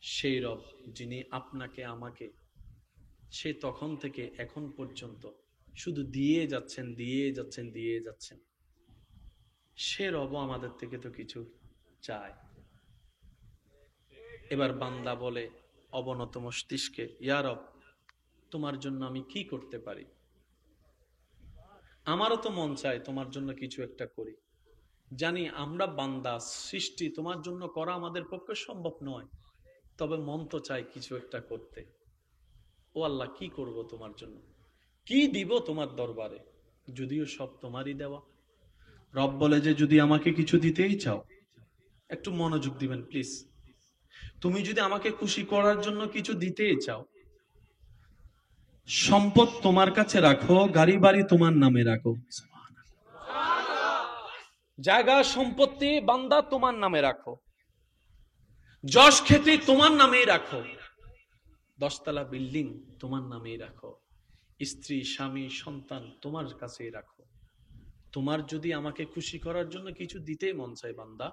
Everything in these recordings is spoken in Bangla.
সেই রব যিনি আপনাকে আমাকে সে তখন থেকে এখন পর্যন্ত শুধু দিয়ে যাচ্ছেন, দিয়ে যাচ্ছেন, দিয়ে যাচ্ছেন। সে রব আমাদের থেকে তো কিছু চায়। এবার বান্দা বলে অবনত মস্তিষ্কে, ইয়া রব, তোমার জন্য আমি কি করতে পারি? আমারও তো মন চায় তোমার জন্য কিছু একটা করি। জানি আমরা বান্দা, সৃষ্টি, তোমার জন্য করা আমাদের পক্ষে সম্ভব নয়, তবে মন তো চায় কিছু একটা করতে। ও আল্লাহ, কি করব তোমার জন্য, কি দিব তোমার দরবারে, যদিও সব তোমারই দেওয়া। রব বলে যে যদি আমাকে কিছু দিতেই চাও, একটু মনোযোগ দিবেন প্লিজ। তুমি যদি আমাকে খুশি করার জন্য কিছু দিতেই চাও, সম্পদ তোমার কাছে রাখো, গাড়ি বাড়ি তোমার নামে রাখো, জায়গা সম্পত্তি বান্দা তোমার নামে রাখো, যশ খ্যাতি তোমার নামেই রাখো, 10 তলা বিল্ডিং তোমার নামেই রাখো, স্ত্রী স্বামী সন্তান তোমার কাছেই রাখো। তোমার যদি আমাকে খুশি করার জন্য কিছু দিতেই মন চায় বান্দা,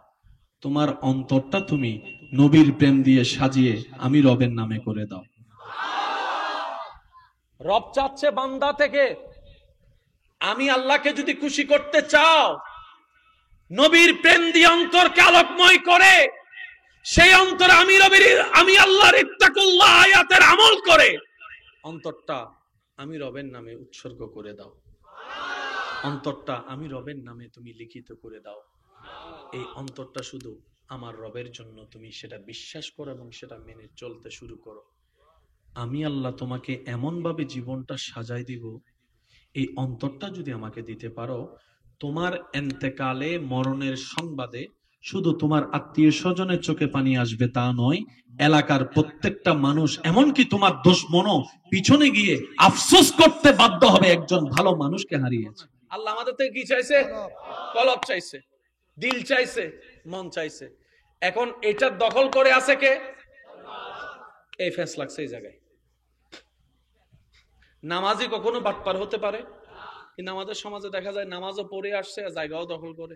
তোমার অন্তরটা তুমি নবীর প্রেম দিয়ে সাজিয়ে আমি রবের নামে করে দাও। রব চাচ্ছে বান্দা থেকে, আমি আল্লাহকে যদি খুশি করতে চাও, নবীর প্রেম দিয়ে অন্তরকে আলোকময় করে সেই অন্তরে আমি আল্লাহর ইত্তাকুল্লাহ আয়াতের আমল করে অন্তরটা আমি রবের নামে উৎসর্গ করে দাও। অন্তরটা আমি রবের নামে তুমি লিখিত করে দাও। এই অন্তরটা শুধু আমার রবের জন্য, তুমি সেটা বিশ্বাস করো এবং সেটা মেনে চলতে শুরু করো। আমি আল্লাহ তোমাকে এমন ভাবে জীবনটা সাজাই দিব, এই অন্তরটা যদি আমাকে দিতে পারো, তোমার এন্তেকালে মরণের সংবাদে শুধু তোমার আত্মীয় স্বজনের চোখে পানি আসবে তা নয়, এলাকার প্রত্যেকটা মানুষ, এমনকি তোমার দুশমনও পিছনে গিয়ে আফসোস করতে বাধ্য হবে একজন ভালো মানুষকে হারিয়েছে। আল্লাহ আমাদের থেকে কি চাইছে? কলব চাইছে, দিল চাইছে, মন চাইছে। এখন এটা দখল করে আছে কে? এই ফেস লাগছে এই জায়গায়। নামাজি কখনো বাটপার হতে পারে, কিন্তু আমাদের সমাজে দেখা যায় নামাজও পড়ে আসছে, জায়গাও দখল করে।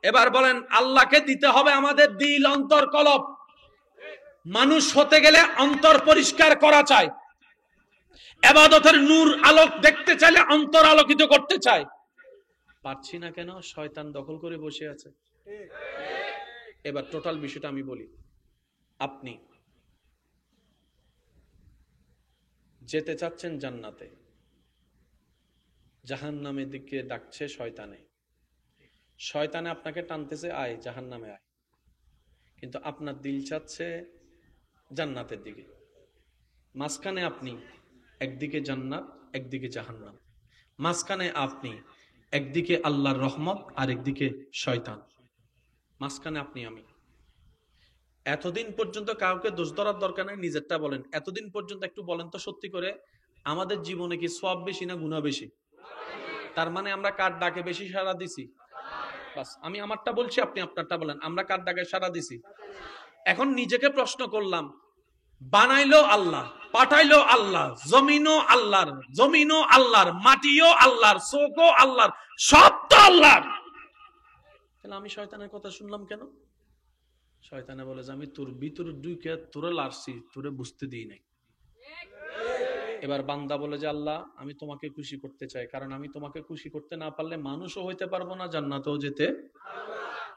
এবার বলেন, আল্লাহকে দিতে হবে আমাদের দিল, অন্তর, কলব। মানুষ হতে গেলে অন্তর পরিষ্কার করা চাই, ইবাদতের নূর আলোক দেখতে চাইলে অন্তর আলোকিত করতে চাই। পারছি না কেন? শয়তান দখল করে বসে আছে। এবার টোটাল বিষয়টা আমি বলি। আপনি যেতে চাচ্ছেন জান্নাতে, জাহান্নামের দিকে ডাকছে শয়তানে। শয়তানে আপনাকে টানতেছে, আয় জাহান্নামে আয়, কিন্তু আপনার দিল চাচ্ছে জান্নাতের দিকে। মাঝখানে আপনি, একদিকে জান্নাত একদিকে জাহান্নাম, মাঝখানে আপনি, একদিকে আল্লাহর রহমত আর একদিকে শয়তান, মাঝখানে আপনি আমি। এতদিন পর্যন্ত কাউকে দোষ ধরার দরকার নেই, নিজেরটা বলেন। এতদিন পর্যন্ত একটু বলেন তো সত্যি করে, আমাদের জীবনে কি সওয়াব বেশি না গুনাহ বেশি? তার মানে আমরা কার ডাকে বেশি সাড়া দিছি? বাস, আমি আমারটা বলছি, আপনি আপনারটা বলেন। আমরা কার ডাকে সাড়া দিছি? এখন নিজেকে প্রশ্ন করলাম, বানাইলো আল্লাহ, পাঠাইলো আল্লাহ, জমিনও আল্লাহর, জমিনও আল্লাহর, মাটিও আল্লাহর, চোখও আল্লাহর, সব তো আল্লাহর। তাহলে আমি শয়তানের কথা শুনলাম কেন? শয়তানে বলে যে আমি তোর ভিতরে ঢুকে তোরে লারছি, তোরে বুঝতে দিই নাই। এবার বান্দা বলে যে আল্লাহ, আমি তোমাকে খুশি করতে চাই, কারণ আমি তোমাকে খুশি করতে না পারলে মানুষও হইতে পারবো না, জান্নাতেও যেতে।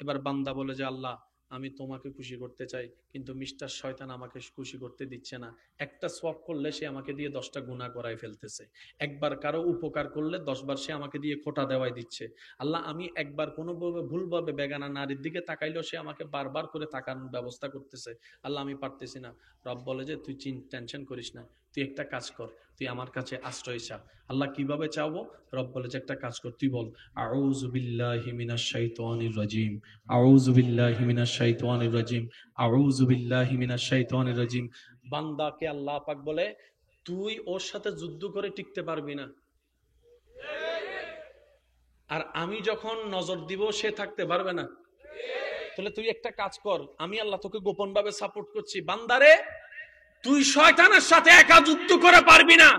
এবার বান্দা বলে যে আল্লাহ, আমি তোমাকে খুশি করতে চাই, কিন্তু মিস্টার শয়তান আমাকে খুশি করতে দিচ্ছে না। একটা সোয়াব করলে সে আমাকে দিয়ে 10টা গুনাহ করায় ফেলতেছে, একবার কারো উপকার করলে 10 বার সে আমাকে দিয়ে খোটা দেওয়াই দিচ্ছে। আল্লাহ, আমি একবার কোনোভাবে ভুলভাবে বেগানা নারীর দিকে তাকাইলেও সে আমাকে বারবার করে তাকানোর ব্যবস্থা করতেছে। আল্লাহ, আমি পারতেছি না। রব বলে যে তুই টেনশন করিস না, তুই একটা কাজ কর, তুই আমার কাছে আশ্রয় চা। আল্লাহ, কিভাবে চাওবো? রব বলে যে একটা কাজ কর, তুই বল আউযু বিল্লাহি মিনাশ শাইতানির রাজিম, আউযু বিল্লাহি মিনাশ শাইতানির রাজিম, আউযু বিল্লাহি মিনাশ শাইতানির রাজিম। বান্দাকে আল্লাহ পাক বলে, তুই ওর সাথে যুদ্ধ করে টিকতে পারবি না, আর আমি যখন নজর দিব সে থাকতে পারবে না। তাহলে তুই একটা কাজ কর, আমি আল্লাহ তোকে গোপন ভাবে সাপোর্ট করছি। বান্দারে, তুই শয়তানের সাথে একা যুদ্ধ করে পারবি না,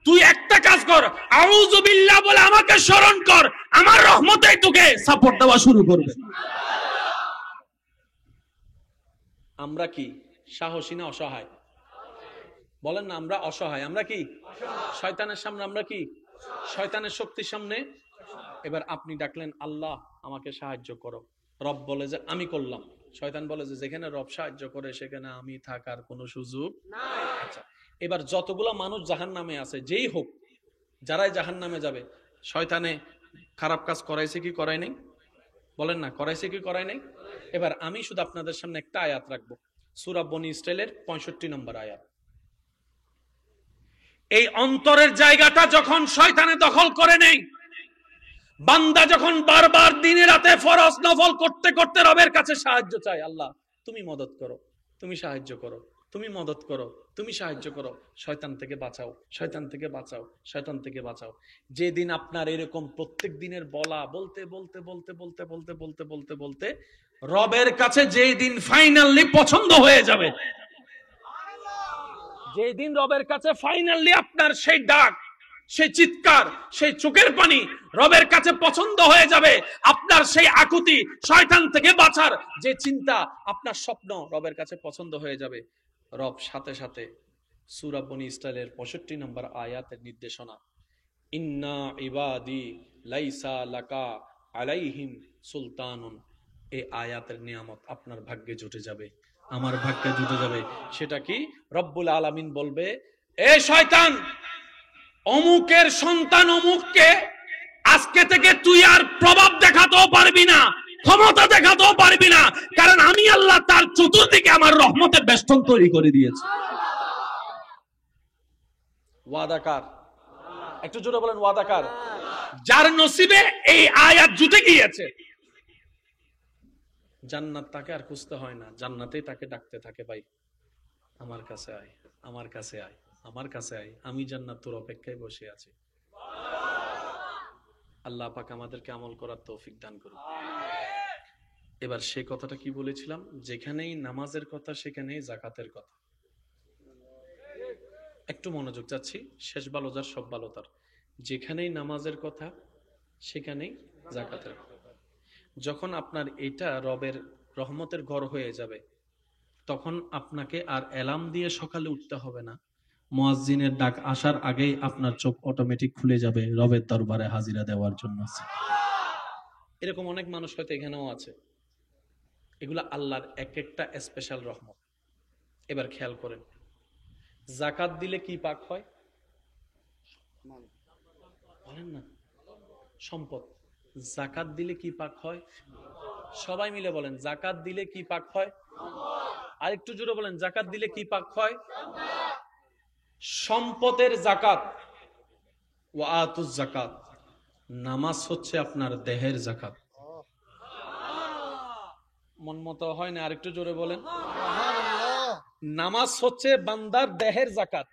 তুই একটা কাজ কর, আউযু বিল্লাহ বলে আমাকে স্মরণ কর, আমার রহমতেই তোকে সাপোর্ট দেওয়া শুরু করবে। আমরা কি সাহসী না অসহায়? বলেন না, আমরা অসহায়। আমরা কি শয়তানের সামনে? আমরা কি শয়তানের শক্তির সামনে? এবার আপনি ডাকলেন, আল্লাহ আমাকে সাহায্য করো। রব বলে যে আমি করলাম। শয়তান বলে যে যেখানে রব সাহায্য করে সেখানে আমি থাকার কোনো সুযোগ নাই। আচ্ছা, এবার যতগুলা মানুষ জাহান্নামে আছে, যেই হোক, যারাই জাহান্নামে যাবে, শয়তানে খারাপ কাজ করাইছে কি করাই নাই? বলেন না, করাইছে কি করাই নাই? এবার আমি শুধু আপনাদের সামনে একটা আয়াত রাখবো, সূরা বনী ইসরাইলের 65 নম্বর আয়াত। এই অন্তরের জায়গাটা যখন শয়তানে দখল করে নেই, বান্দা যখন বারবার দিনে রাতে ফরজ নফল করতে করতে রবের কাছে সাহায্য চায়, আল্লাহ তুমি মদত করো, তুমি সাহায্য করো, তুমি মদত করো, তুমি সাহায্য করো, শয়তান থেকে বাঁচাও, শয়তান থেকে বাঁচাও, শয়তান থেকে বাঁচাও। যেদিন আপনার এরকম প্রত্যেক দিনের বলা বলতে বলতে বলতে বলতে বলতে বলতে বলতে বলতে রবের কাছে যেই দিন ফাইনালি পছন্দ হয়ে যাবে, যেই দিন রবের কাছে ফাইনালি আপনার সেই ডাক, সেই চিৎকার, সেই চোখের পানি রবের কাছে পছন্দ হয়ে যাবে, আপনার সেই আকুতি, শয়তান থেকে বাঁচার যে চিন্তা, আপনার স্বপ্ন রবের কাছে পছন্দ হয়ে যাবে, রব সাথে সাথে সূরা বনী ইসরাইলের 65 নম্বর আয়াতের নির্দেশনা, ইন্না ইবাদি লাইসা লাকা আলাইহিম সুলতানুন, এই আয়াতের নিয়ামত আপনার ভাগ্যে জুটে যাবে, আমার ভাগ্যে জুটে যাবে। সেটা কি? রব্বুল আলামিন বলবে, এ শয়তান, অমুকের সন্তান অমুককে আজকে থেকে তুই আর প্রভাব দেখাতেও পারবি না, ক্ষমতা দেখাতেও পারবি না, কারণ আমি আল্লাহ তার চতুর্দিকে আমার রহমতের বেষ্টন তৈরি করে দিয়েছি। ওয়াদাকার? একটু জোরে বলেন, ওয়াদাকার? যার নসিবে এই আয়াত জুটে গিয়েছে, জান্নাত তাকে আর খুঁজতে হয় না, জান্নাতেই তাকে ডাকতে থাকে, ভাই আমার কাছে আয়, আমার কাছে আয়, আমার কাছে আয়, আমি জান্নাত তোর অপেক্ষায় বসে আছি। আল্লাহ পাক আমাদেরকে আমল করার তৌফিক দান করুন। এবার সেই কথাটা কি বলেছিলাম? যেখানেই নামাজের কথা সেখানেই জাকাতের কথা। একটু মনোযোগ চাচ্ছি, শেষ ভালো যার সব ভালো তার। যেখানেই নামাজের কথা সেখানেই জাকাতের কথা। যখন আপনার এটা রবের রহমতের ঘর হয়ে যাবে, তখন আপনাকে আর অ্যালার্ম দিয়ে সকালে উঠতে হবে না, মুয়াজ্জিনের ডাক আসার আগেই আপনার চোখ অটোমেটিক খুলে যাবে রবের দরবারে হাজিরা দেওয়ার জন্য। এরকম অনেক মানুষ হয়তো এখানেও আছে। এগুলা আল্লাহর এক একটা স্পেশাল রহমত। এবার খেয়াল করেন, জাকাত দিলে কি পাক হয়? বলেন না, সম্পদ। জাকাত দিলে কি পাক হয়? সবাই মিলে বলেন, জাকাত দিলে কি পাক হয়? আর একটু জোরে বলেন, জাকাত দিলে কি পাক হয়? সম্পদের জাকাত। ওয়া আতুজ জাকাত। নামাজ হচ্ছে আপনার দেহের জাকাত। মন মতো হয় না, আরেকটু জোরে বলেন। নামাজ হচ্ছে বান্দার দেহের জাকাত,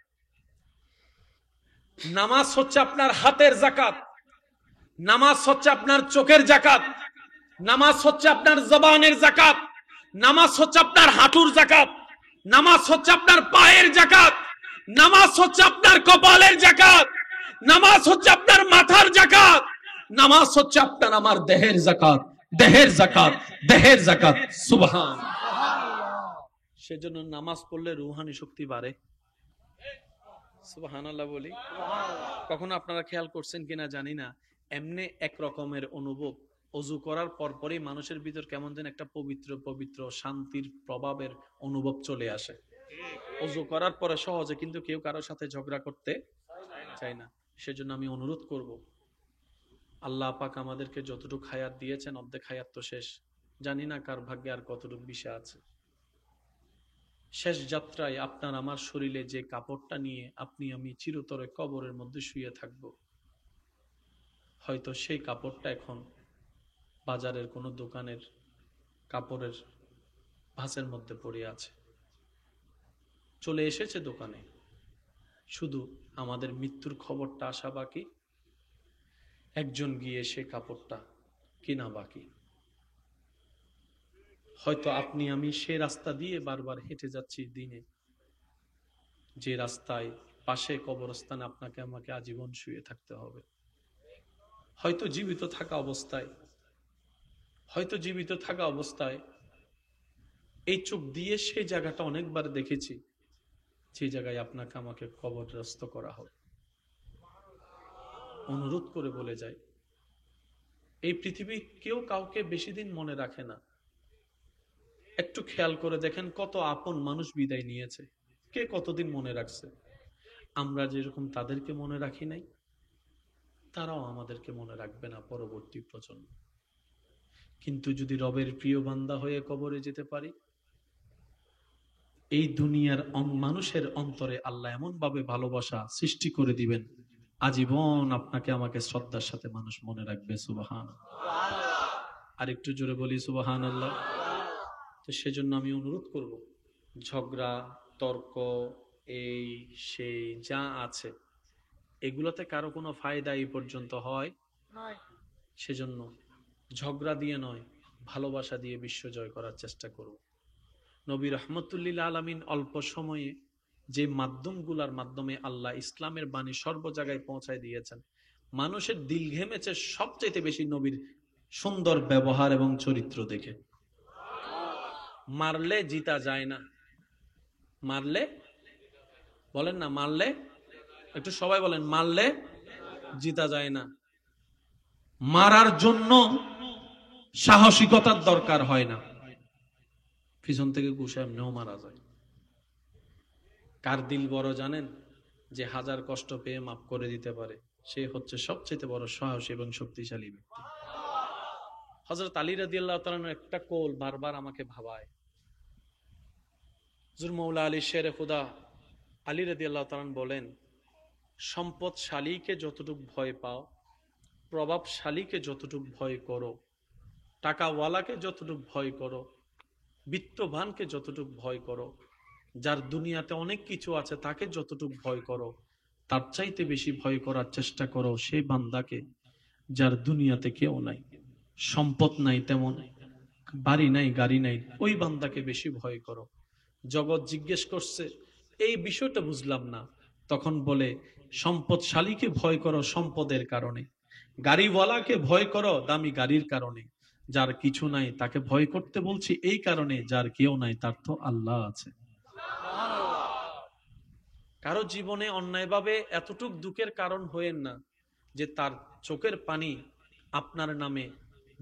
নামাজ হচ্ছে আপনার হাতের জাকাত, নামাজ হচ্ছে আপনার চোখের জাকাত, নামাজ হচ্ছে আপনার জবানের জাকাত, নামাজ হচ্ছে আপনার হাঁটুর জাকাত, নামাজ হচ্ছে আপনার পায়ের জাকাত, নামাজ হচ্ছে আপনার কপালের জাকাত, নামাজ হচ্ছে আপনার মাথার জাকাত, নামাজ হচ্ছে আপনার আমার দেহের জাকাত, দেহের জাকাত, দেহের জাকাত। সুবহান। সেজন্য নামাজ পড়লে রুহানি শক্তি বাড়ে। সুবহানাল্লাহ বলি। কখনো আপনারা খেয়াল করছেন কিনা জানি না, এমনি এক রকমের অনুভব অজু করার পরপরই মানুষের ভিতর কেমন যেন একটা পবিত্র পবিত্র শান্তির প্রভাবের অনুভব চলে আসে। অজু করার পরে সহজে কিন্তু কেউ কারোর সাথে ঝগড়া করতে চায় না। সেজন্য আমি অনুরোধ করব, আল্লাহ পাক আমাদেরকে যতটুকু হায়াত দিয়েছেন, অর্ধেক হায়াত তো শেষ, জানি না কার ভাগ্যে আর কতটুকু বিষয় আছে। শেষ যাত্রায় আপনার আমার শরীরে যে কাপড়টা নিয়ে আপনি আমি চিরতরে কবরের মধ্যে শুয়ে থাকব, হয়তো সেই কাপড়টা এখন বাজারের কোনো দোকানের কাপড়ের ভাঁজের মধ্যে পড়ে আছে, চলে এসেছে দোকানে, শুধু আমাদের মৃত্যুর খবরটা আসা বাকি, একজন গিয়ে সে কাপড়টা কিনা বাকি। হয়তো আপনি আমি সে রাস্তা দিয়ে বারবার হেঁটে যাচ্ছি দিনে, যে রাস্তায় পাশে কবরস্থানে আপনাকে আমাকে আজীবন শুয়ে থাকতে হবে। হয়তো জীবিত থাকা অবস্থায়, হয়তো জীবিত থাকা অবস্থায় এই চোখ দিয়ে সেই জায়গাটা অনেকবার দেখেছি, যে জায়গায় আপনাকে আমাকে কবরগ্রস্ত করা হবে। অনুরোধ করে বলে যায়, এই পৃথিবী কেউ কাউকে বেশি দিন মনে রাখে না। একটু খেয়াল করে দেখেন কত আপন মানুষ বিদায় নিয়েছে, কে কতদিন মনে রাখছে। আমরা যেরকম তাদেরকে মনে রাখি নাই, তারাও আমাদেরকে মনে রাখবে না পরবর্তী প্রজন্ম। কিন্তু যদি রবের প্রিয় বান্দা হয়ে কবরে যেতে পারি, এই দুনিয়ার মানুষের অন্তরে আল্লাহ এমন ভাবে ভালোবাসা সৃষ্টি করে দিবেন, আজীবন আপনাকে আমাকে শ্রদ্ধার সাথে মানুষ মনে রাখবে। সুবহান। আর একটু জোরে বলি সুবহান আল্লাহ। তো সেজন্য আমি অনুরোধ করব, ঝগড়া তর্ক এই সেই যা আছে, এগুলোতে কারো কোনো ফায়দা এই পর্যন্ত হয়? সেজন্য ঝগড়া দিয়ে নয়, ভালোবাসা দিয়ে বিশ্ব জয় করার চেষ্টা করব। নবী রহমতুল্লিল আলামিন অল্প সময়ে যে মাধ্যমগুলোর মাধ্যমে আল্লাহ ইসলামের বাণী সর্ব জায়গায় পৌঁছায় দিয়েছেন, মানুষের দিল ঘেমেছে সবচেয়ে বেশি নবীর সুন্দর ব্যবহার এবং চরিত্র দেখে। মারলে জিতা যায় না, মারলে বলেন না, মারলে একটু সবাই বলেন, মারলে জিতা যায় না। মারার জন্য সাহসিকতার দরকার হয় না, পিছন থেকে ঘুষে এমনিও মারা যায়। কার দিল বড় জানেন? যে হাজার কষ্ট পেয়ে মাফ করে দিতে পারে, সে হচ্ছে সবচেয়ে বড় সাহসী এবং শক্তিশালী ব্যক্তি। হযরত আলী রাদিয়াল্লাহু তাআলা একটা কোল বারবার আমাকে ভাবায়। হুজুর মাওলা আলী শেরে খুদা আলী রাদিয়াল্লাহু তাআলা বলেন, সম্পদশালীকে যতটুকু ভয় পাও, প্রভাবশালীকে যতটুকু ভয় করো, টাকাওয়ালাকে যতটুকু ভয় করো, বিত্তবানকে যতটুকু ভয় করো, যার দুনিয়াতে অনেক কিছু আছে তাকে যতটুকু ভয় করো, তার চাইতে বেশি ভয় করার চেষ্টা করো সেই বান্দাকে যার দুনিয়াতে কেউ নাই, সম্পদ নাই, তেমন বাড়ি নাই, গাড়ি নাই, ওই বান্দাকে বেশি ভয় করো। জগৎ জিজ্ঞেস করছে, এই বিষয়টা বুঝলাম না। তখন বলে, সম্পদশালীকে ভয় করো সম্পদের কারণে, গাড়িওয়ালাকে ভয় করো দামি গাড়ির কারণে, যার কিছু নাই তাকে ভয় করতে বলছি এই কারণে, যার কেউ নাই তার তো আল্লাহ আছে। কারো জীবনে অন্যায়ভাবে এতটুক দুঃখের কারণ হয়েন না যে তার চোখের পানি আপনার নামে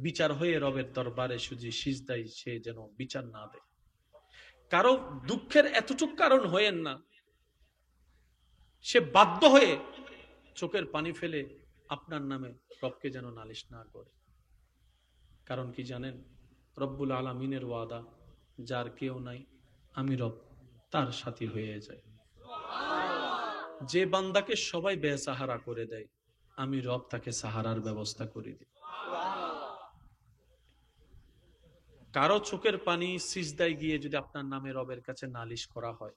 বিচার হয়ে রবের দরবারে সুজি সিজদায় সে যেন বিচার না দেয়। কারো দুঃখের এতটুক কারণ হয়েন না সে বাধ্য হয়ে চোখের পানি ফেলে আপনার নামে রবকে যেন নালিশ না করে। কারণ কি জানেন? রব্বুল আলামিনের ওয়াদা, যার কেউ নাই আমি রব তার সাথী হয়ে যায়। যে বান্দাকে সবাই বেসাহারা করে দেয়, আমি রব তাকে সাহারার ব্যবস্থা করে দিই। কারো চোখের পানি সিজদায় গিয়ে যদি আপনার নামে রবের কাছে নালিশ করা হয়,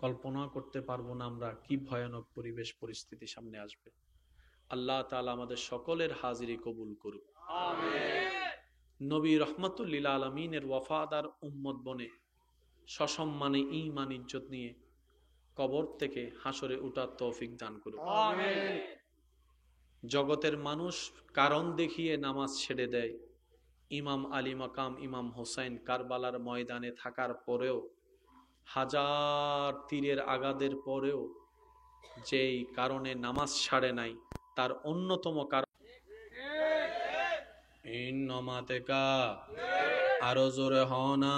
কল্পনা করতে পারবো না আমরা কি ভয়ানক পরিবেশ পরিস্থিতি সামনে আসবে। আল্লাহ তাআলা আমাদের সকলের হাজিরি কবুল করুক। নবী রহমতুল্লিল আলামিনের ওয়াফাদার উম্মত বনে সসম্মানে ঈমান ইজ্জত নিয়ে কবর থেকে হাসরে উঠার তৌফিক দান করুক। জগতের মানুষ কারণ দেখিয়ে নামাজ ছেড়ে দেয়, ইমাম আলী মাকাম ইমাম হোসেন কারবালার ময়দানে থাকার পরেও, হাজার তীরের আঘাতের পরেও যেই কারণে নামাজ ছাড়ে নাই, তার অন্যতম কারণ আরো জোরে হনা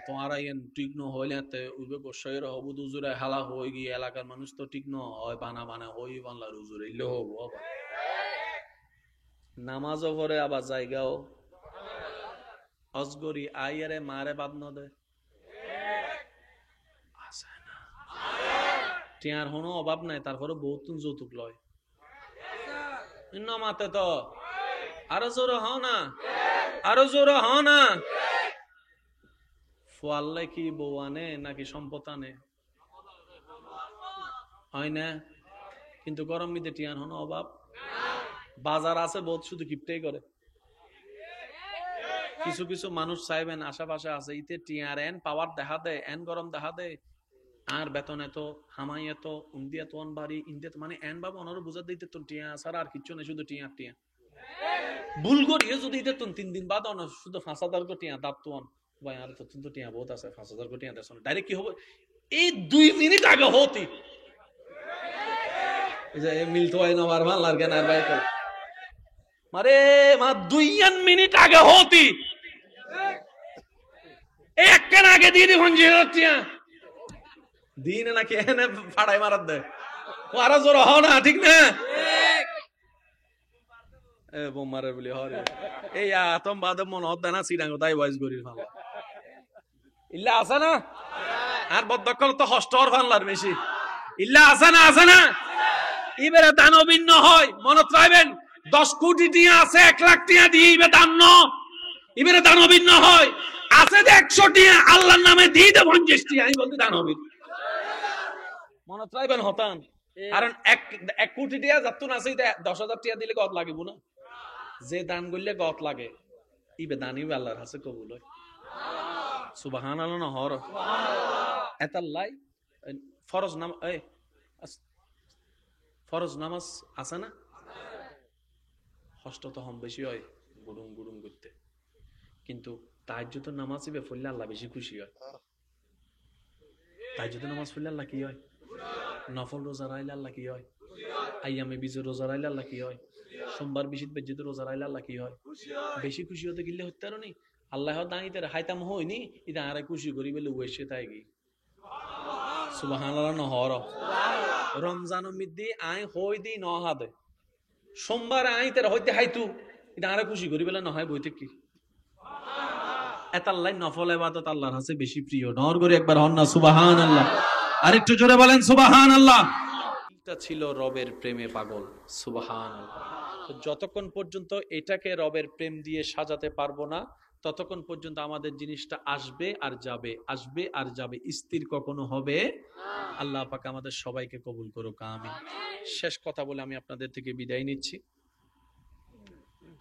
তোমারা ঠিক নহইলে উবে গোসাইর হবুদ উজুরে হালা হয়ে গিয়ে এলাকার মানুষ তো ঠিক নয়, বানা বানা হই বাংলার উজুর এলে হবো আবার নামাজও পরে আবার জায়গাও অজগরি আইয়ারে মারে বাদ ন দে টিয়ার হনো অভাব নাই, তারপরে বহুত যৌতুক লয় মাতে তো আরো জোরে হও না, আরো জোরে হও না। ফোয়াল্লে কি বউ আনে নাকি সম্পদ আনে? হয় না? কিন্তু গরম মিদে টিয়ান হনো অভাব, বাজার আছে বহুত, শুধু কিপটাই করে। কিছু কিছু মানুষ চাইবেন আশেপাশে আছে, ইতে টিয়ার এন পাওয়ার দেখা দেয়, এন গরম দেখা দেয়, আর বেতন এত হামাই এত উন্দি এত বাড়ি ইন্দিয়া, মানে এন বাবা ওনারও বুঝার দিতে তো টিয়া ছাড়া আর কিচ্ছু নেই, শুধু টিয়া টিয়া ভুল করিয়ে যদি দিতে 3 দিন বাদ শুধু 5,000 টিয়া দাঁত তো ভাই আর তো টিয়া বহুত আছে, 5,000 কোটি টিয়া দেশ ডাইরেক্ট কি হবে এই 2 মিনিট আগে হতি এই যে মিলতো হয় না বারবার লাগে না ভাই মারে মা 2 মিনিট আগে হতি এক কেন আগে দিয়ে দি 5,000 টিয়া দিন নাকি এনে ফাড়াই মারাত দেয় ও আরো জোর হও না ঠিক না এ বোমারে বলি হরে এই আতম বাদ মন হদ না সিডাঙ্গ তাই ভয়েস করি ভালো ইল্লা আছে না আর বদকল তো হস্টর ফানলার বেশি ইল্লা আছে না ইবেরে দানবিন্ন হয় মনত রাখবেন 10 কোটি টিয়া আছে 1 লাখ টিয়া দিয়ে ইবে দান ইবেরে দানবিন্ন হয় আছে যে 100 টিয়া আল্লাহর নামে দিয়ে দে 50 টিয়া আমি বলতে দানবিন মনত রাখবেন হতান কারণ 1 কোটি টিয়া যতন আছে 10,000 টিয়া দিলে কত লাগিব না যে দান করলে গত লাগে ইবে দানিও আল্লাহর কাছে কবুল হয় সুবহানাল্লাহ না হর এতাল্লাই ফরজ নামাজ ফরজ নামাজ আছে না কষ্ট তো হম বেশি হয় গুড়ুম গুড়ুম করতে কিন্তু তাহাজ্জুদের নামাজ ইবে পড়লে আল্লাহ বেশি খুশি হয় তাহাজ্জুদের নামাজ পড়লে আল্লাহ কি হয় নফল রোজা রাখলে আল্লাহ কি হয় আইয়ামে বিজে রোজা রাখলে আল্লাহ কি হয় সোমবার বিশিত বেজ্জিত রোজা রাখলে আল্লাহ কি হয় বেশি খুশি হতে গিলে হতে পারো নি আল্লাহ দাঁড়িয়ে হাইতাম হয়নি এটা আরে খুশি করি বলে ওয়েসে তাই গি সুবহানাল্লাহ নহর রমজান মিদ্দি আই হই দি নহাদে সোমবার আই তের হইতে হাইতু এটা আরে খুশি করি বলে নহয় বইতে কি এতাল্লাই নফল ইবাদত আল্লাহর কাছে বেশি প্রিয় নর করে একবার হন না সুবহানাল্লাহ আরেকটু জোরে বলেন সুবহানাল্লাহ এটা ছিল রবের প্রেমে পাগল সুবহানাল্লাহ যতক্ষণ পর্যন্ত এটাকে রবের প্রেম দিয়ে সাজাতে পারবো না ততক্ষণ পর্যন্ত আমাদের জিনিসটা আসবে আর যাবে আসবে আর যাবে স্থির কখনো হবে আল্লাহ পাক আমাদের সবাইকে কবুল করুক আমিন শেষ কথা বলে আমি আপনাদের থেকে বিদায় নিচ্ছি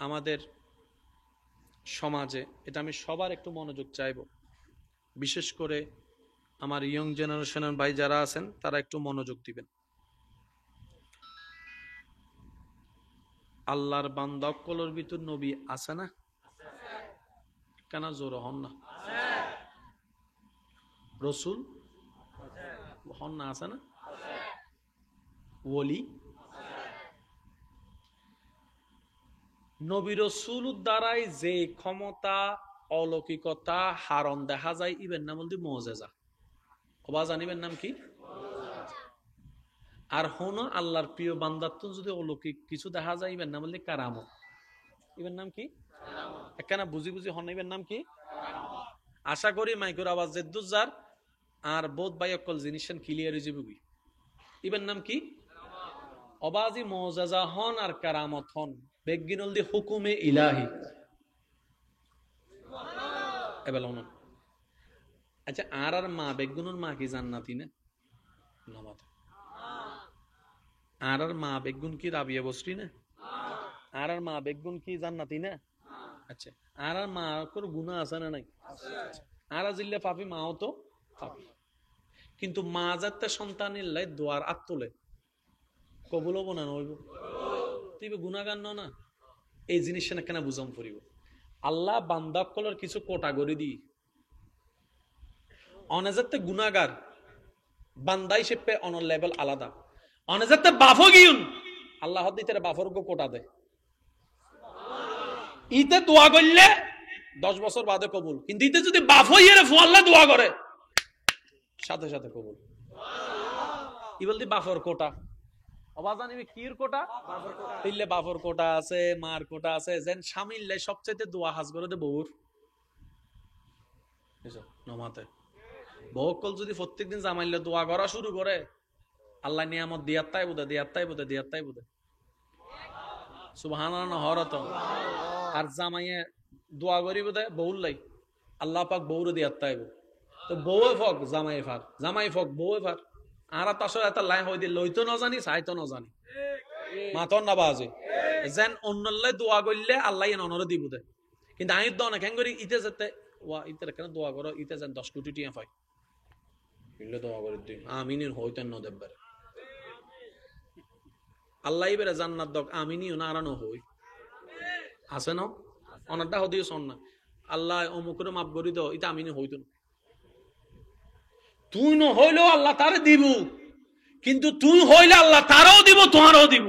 আমাদের সমাজে এটা আমি সবার একটু মনোযোগ চাইবো বিশেষ করে আমার ইয়ং জেনারেশনের ভাই যারা আছেন তারা একটু মনোযোগ দিবেন আল্লাহর বান্দা কলর ভিতর নবী আছে না কেন জোর হন না রসুল হন না আছে না ওলি নবী রসুল দ্বারাই যে ক্ষমতা অলৌকিকতা হারণ দেখা যায় ইবের নাম বলতে মুজিজা অবা জানিবেন নাম কি আর হন আল্লাহর প্রিয় বান্দার তো যদি অলৌকিক কিছু দেখা যায় ইবের নাম বলতে কারামত ইবের নাম কি একখানা বুঝি বুঝি হন ইবের নাম কি আশা করি মাইকুর আওয়াজ জেদ্দুজার আর বোধ বাই অকল জিনিস ক্লিয়ার হয়ে যাবে ইবের নাম কি অবাজি মুজিজা হন আর কারামত হন বেগিনল দি হুকুমে ইলাহি এবার আচ্ছা আর মা বেগুনের মা কি জান্নাতি না নমাত আর মা বেগুন কি রাবিয়া বসরি না আর মা বেগুন কি জান্নাতি না আচ্ছা আর মা কোন গুনাহ আছে না নাই আর জিল্লে পাপি মাও তো পাপি কিন্তু মা যাতে সন্তানের লাই দোয়ার আত্তলে কবুল হবো না নইব তুই গুনাহগার না এই জিনিসটা কেন বুঝাম করিব আল্লাহ বান্দাকলের কিছু কোটা করে দি অনেজাতে গুনাহগার বান্দা হিসেবে অন লেভেল আলাদা অনেজাতে বাফো গিয়ুন আল্লাহ দিতে বাফর গো কোটা দেয় ইতে দোয়া করলে 10 বছর বাদে কবুল কিন্তু ইতে যদি বাফো ইয়ে আল্লাহ দোয়া করে সাথে সাথে কবুল ই বলতে বাফর কোটা অবাজানিবে কির কোটা তিল্লে বাফর কোটা আছে মার কোটা আছে যেন শামিললে সবচেয়ে দোয়া হাজ করে দে বউর নমাতে বউকল যদি প্রত্যেকদিন জামাইলে দোয়া করা শুরু করে আল্লাহ নিয়ামত দিয়াত্তাই বুদে সুবহানাল্লাহ হরত আর জামাইয়ে দোয়া করিব দে বউর লাই আল্লাহ পাক বউরে দিয়াত্তাইব তো বউয়ে ফক জামাই ফক বউয়ে ফাক আর তাসর এটা লাই হই দি লইতো না জানি চাইতো না জানি মাতন না বাজে যেন অন্যল্লাই দোয়া করলে আল্লাহ অনরে দিব দে কিন্তু আমি তো অনেক করি ইতে যেতে ওয়া ইতে কেন দোয়া করো ইতে যেন 10 কোটি টিয়া পাই ইল্লে দোয়া করে দি আমিনের হইতেন ন দেববার আল্লাহ ইবেরে জান্নাত দক আমিনিও না আরানো হই আছে না অনটা হদিও সন না আল্লাহ অমুকের মাফ করি দাও, এটা আমি হইতো না। তুই নহইলেও আল্লাহ তারে দিব, কিন্তু তুই হইলে আল্লাহ তারও দিব, তোমারও দিব।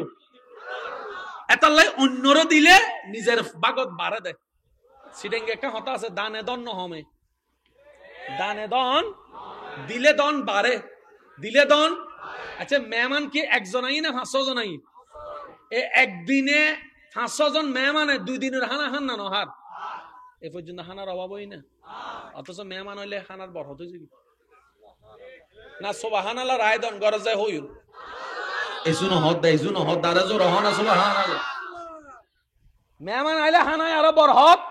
এতাল্লাই অন্যরও দিলে নিজের বাগত বাড়ে দেয়। সিডেঙ্গে একটা হতা আছে, দানে দন নহমে, দানে দন দিলে দন বাড়ে, দিলে দন। আচ্ছা মেহমান কি একজনাই না 500 জনাই? একদিনে 500 জন মেহমানে 2 দিনের হানা হান না নহার এ পর্যন্ত হানার অভাবই না। অথচ মেহমান হইলে হানার বরহত হয়েছে কি না? সুবহানাল্লাহ রায় দন গরজে হইল এজুনো হদ দে, এজুনো হদ দারে জোর হনা সুবহানাল্লাহ। মেহমান আইলে হানায় আরো বরহত।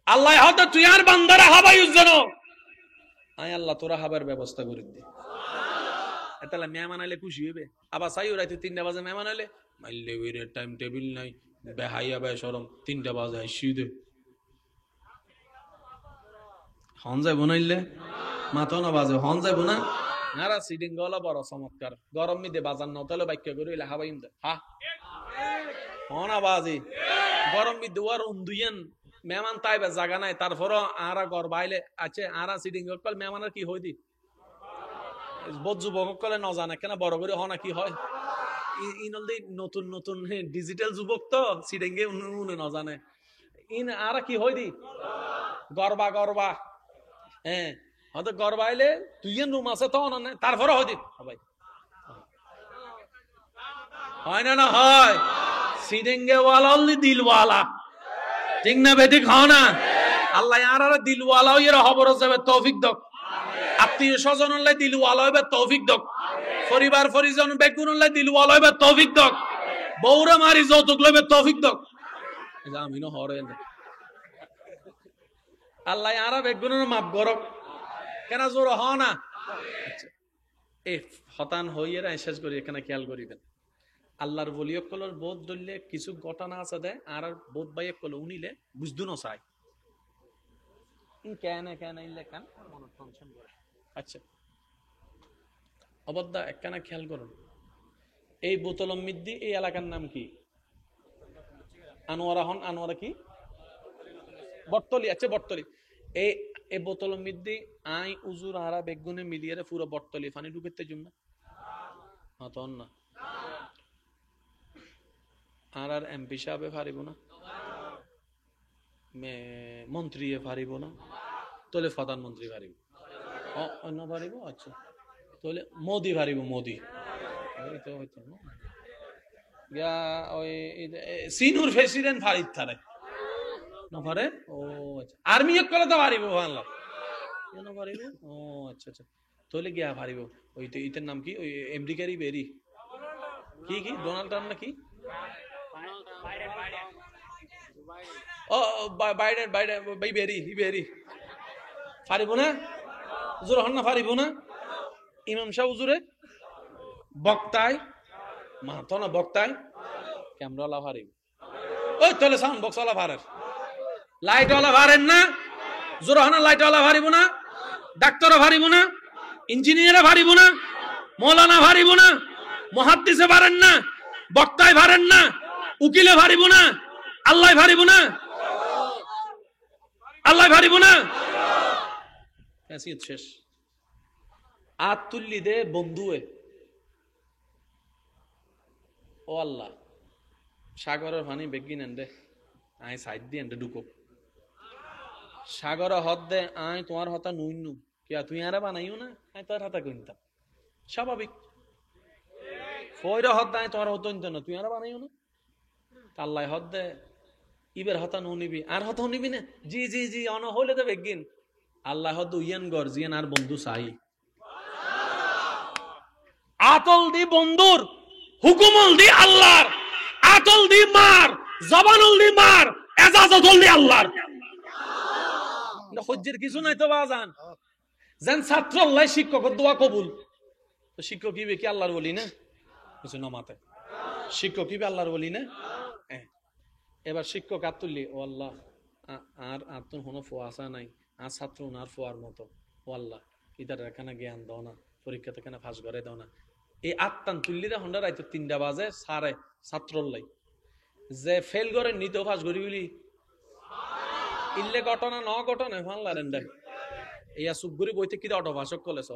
আল্লাহ হদ তুই আর বান্দারা হাবাই উজ্জনো, আয় আল্লাহ তোরা হাবার ব্যবস্থা করে দে। তাহলে মেহমান আইলে খুশি হইবে। আবার চাই রাইতে 3টা বাজে মেহমান আইলে মাইলে ওইরে টাইম টেবিল নাই, বেহাইয়া বে শরম, 3টা বাজে আইসি দে হন যাইব না, ইলে মাথা না বাজে হন যাইব না। নারা সিডিং গলা বড় চমৎকার, গরম মিদে বাজার ন তাহলে বাক্য করে হইলে হাবাইম দে হা হনা বাজি গরম মিদে ওয়ার উন্দুইয়ান মেহমান তাইবে জায়গা নাই, তারপরও আরা গর বাইলে আছে আরা সিডিং কল মেহমানের কি হই দি বোধ যুবক কলে ন জানে কেন বড় করে হনা কি হয়। ইনলদি নতুন নতুন ডিজিটাল যুবক তো সিডেঙ্গে উনে ন জানে ইন আরা কি হই দি গরবা গরবা। হ্যাঁ হয়তো গরবা আইলে তুই রুম আছে তো না, তারপরে হয় দি ভাই হয় না না হয়। সিডেঙ্গে ওয়ালা অনলি দিলওয়ালা, ঠিক না বেটি খাও না। আল্লাহ আর দিলওয়ালা এর খবর যাবে তৌফিক দক, আত্মীয় স্বজন দিলওয়ালা হইবে তৌফিক দক, পরিবার পরিজন বেগুন দিলওয়ালা হইবে তৌফিক দক, বৌরা মারি যৌতুক লইবে তৌফিক দক। আমিনো হরে আল্লাহ আর বেগুনের মাপ গরক কেন জোর হ না। এই হতান হইয়ে শেষ করি এখানে খেয়াল করিবেন। আল্লাহর বলিয়কলর বোধ ধরলে কিছু ঘটনা আছে দেয় আর বোধ বাইক কল উনিলে বুঝদু না চাই কেন কেন ইলে কেন মনে টেনশন করে। আচ্ছা অবদ্দা একখানা খেয়াল করুন, এই বোতলম মিদ্দি এই এলাকার নাম কি? আনোয়ারা হন, আনোয়ারা কি বটতলি। আচ্ছা বটতলি এই বোতলম মিদ্দি আই উজুর আরা বেগুনে মিলিয়ে পুরো বটতলি পানি ঢুকেতে জন্য হ্যাঁ তখন না আর এমপি সাহেবে পারিব না, মন্ত্রী পারিব না, তাহলে প্রধানমন্ত্রী পারিব, অন্য পারিব। আচ্ছা তাহলে মোদি পারিব, মোদি সিনুর প্রেসিডেন্ট ফারিদ থারে নপারে। ও আচ্ছা আর্মি করে তো পারিব বাংলা কেন পারিব? ও আচ্ছা আচ্ছা তাহলে গিয়া পারিব। ওই তো ইটার নাম কি? ওই আমেরিকারই বেরি কি কি ডোনাল্ড ট্রাম্প না কি? ও বাইডেন বাইডেন বেরি বেরি পারিব না, হুজুর হন না পারিব না। ইমাম শাহ হুজুরে বক্তায় মাতো না বক্তায় ক্যামেরাওয়ালা পারিব। ওই তাহলে সাউন্ড বক্সওয়ালা পারেন, লাইটওয়ালা পারেন না, জোর হন লাইটওয়ালা পারিব না, ডাক্তারও পারিব না, ইঞ্জিনিয়ারে পারিব না, মৌলানা পারিব না, মুহাদ্দিসে পারেন না, বক্তায় পারেন না, উকিলে পারিব না, আল্লাহ পারিব না, আল্লাহ পারিব না। শেষ আত তুল্লি দে বন্ধুয়ে ও আল্লাহ সাগরের পানি বেগিন এনে আই সাইড দিয়ে এনে ঢুকো সাগর হদ দে আই তোমার হতা নুইনু কিয়া তুই আরে বানাইও না আই তোর হাতা কইনতাম স্বাভাবিক। ফয়রা হদ দে তোমার হতো না তুই আরে বানাইও না। আল্লাহ হদ দে ইবের হতা নুনিবি আর হতা নিবি না জি জি জি অন হইলে তো বেগিন আল্লাহ হদ উইয়ান গর জিয়ান আর বন্ধু চাই আতল দি বন্ধুর হুকুমল দি আল্লাহর, আতল দি মার জবানুল দি মার এজাজতুল দি আল্লাহর। হজ্জের কিছু নাই তো বাজান যেন ছাত্র আল্লাহ শিক্ষকের দোয়া কবুল। তো শিক্ষক কি কি আল্লাহর বলি না কিছু না মাথায় শিক্ষক কি আল্লাহর বলি না। এবার শিক্ষক আর তুললি ও আল্লাহ আর আর তো কোনো ফোয়া আসা নাই আর ছাত্র ওনার ফোয়ার মতো ও আল্লাহ ইদার এখানে জ্ঞান দাও না, পরীক্ষাতে এখানে ফাঁস করে দাও না। এই আত্মান তুললিরা হন্ডা রাইতো 3টা বাজে সারে ছাত্রর লাই যে ফেল করে নিতেও ফাঁস করি বলি ইল্লে ঘটনা ন ঘটনা ফানলারেন দে ইয়া সুগুরি বইতে কি অটো ভাষক কলেছ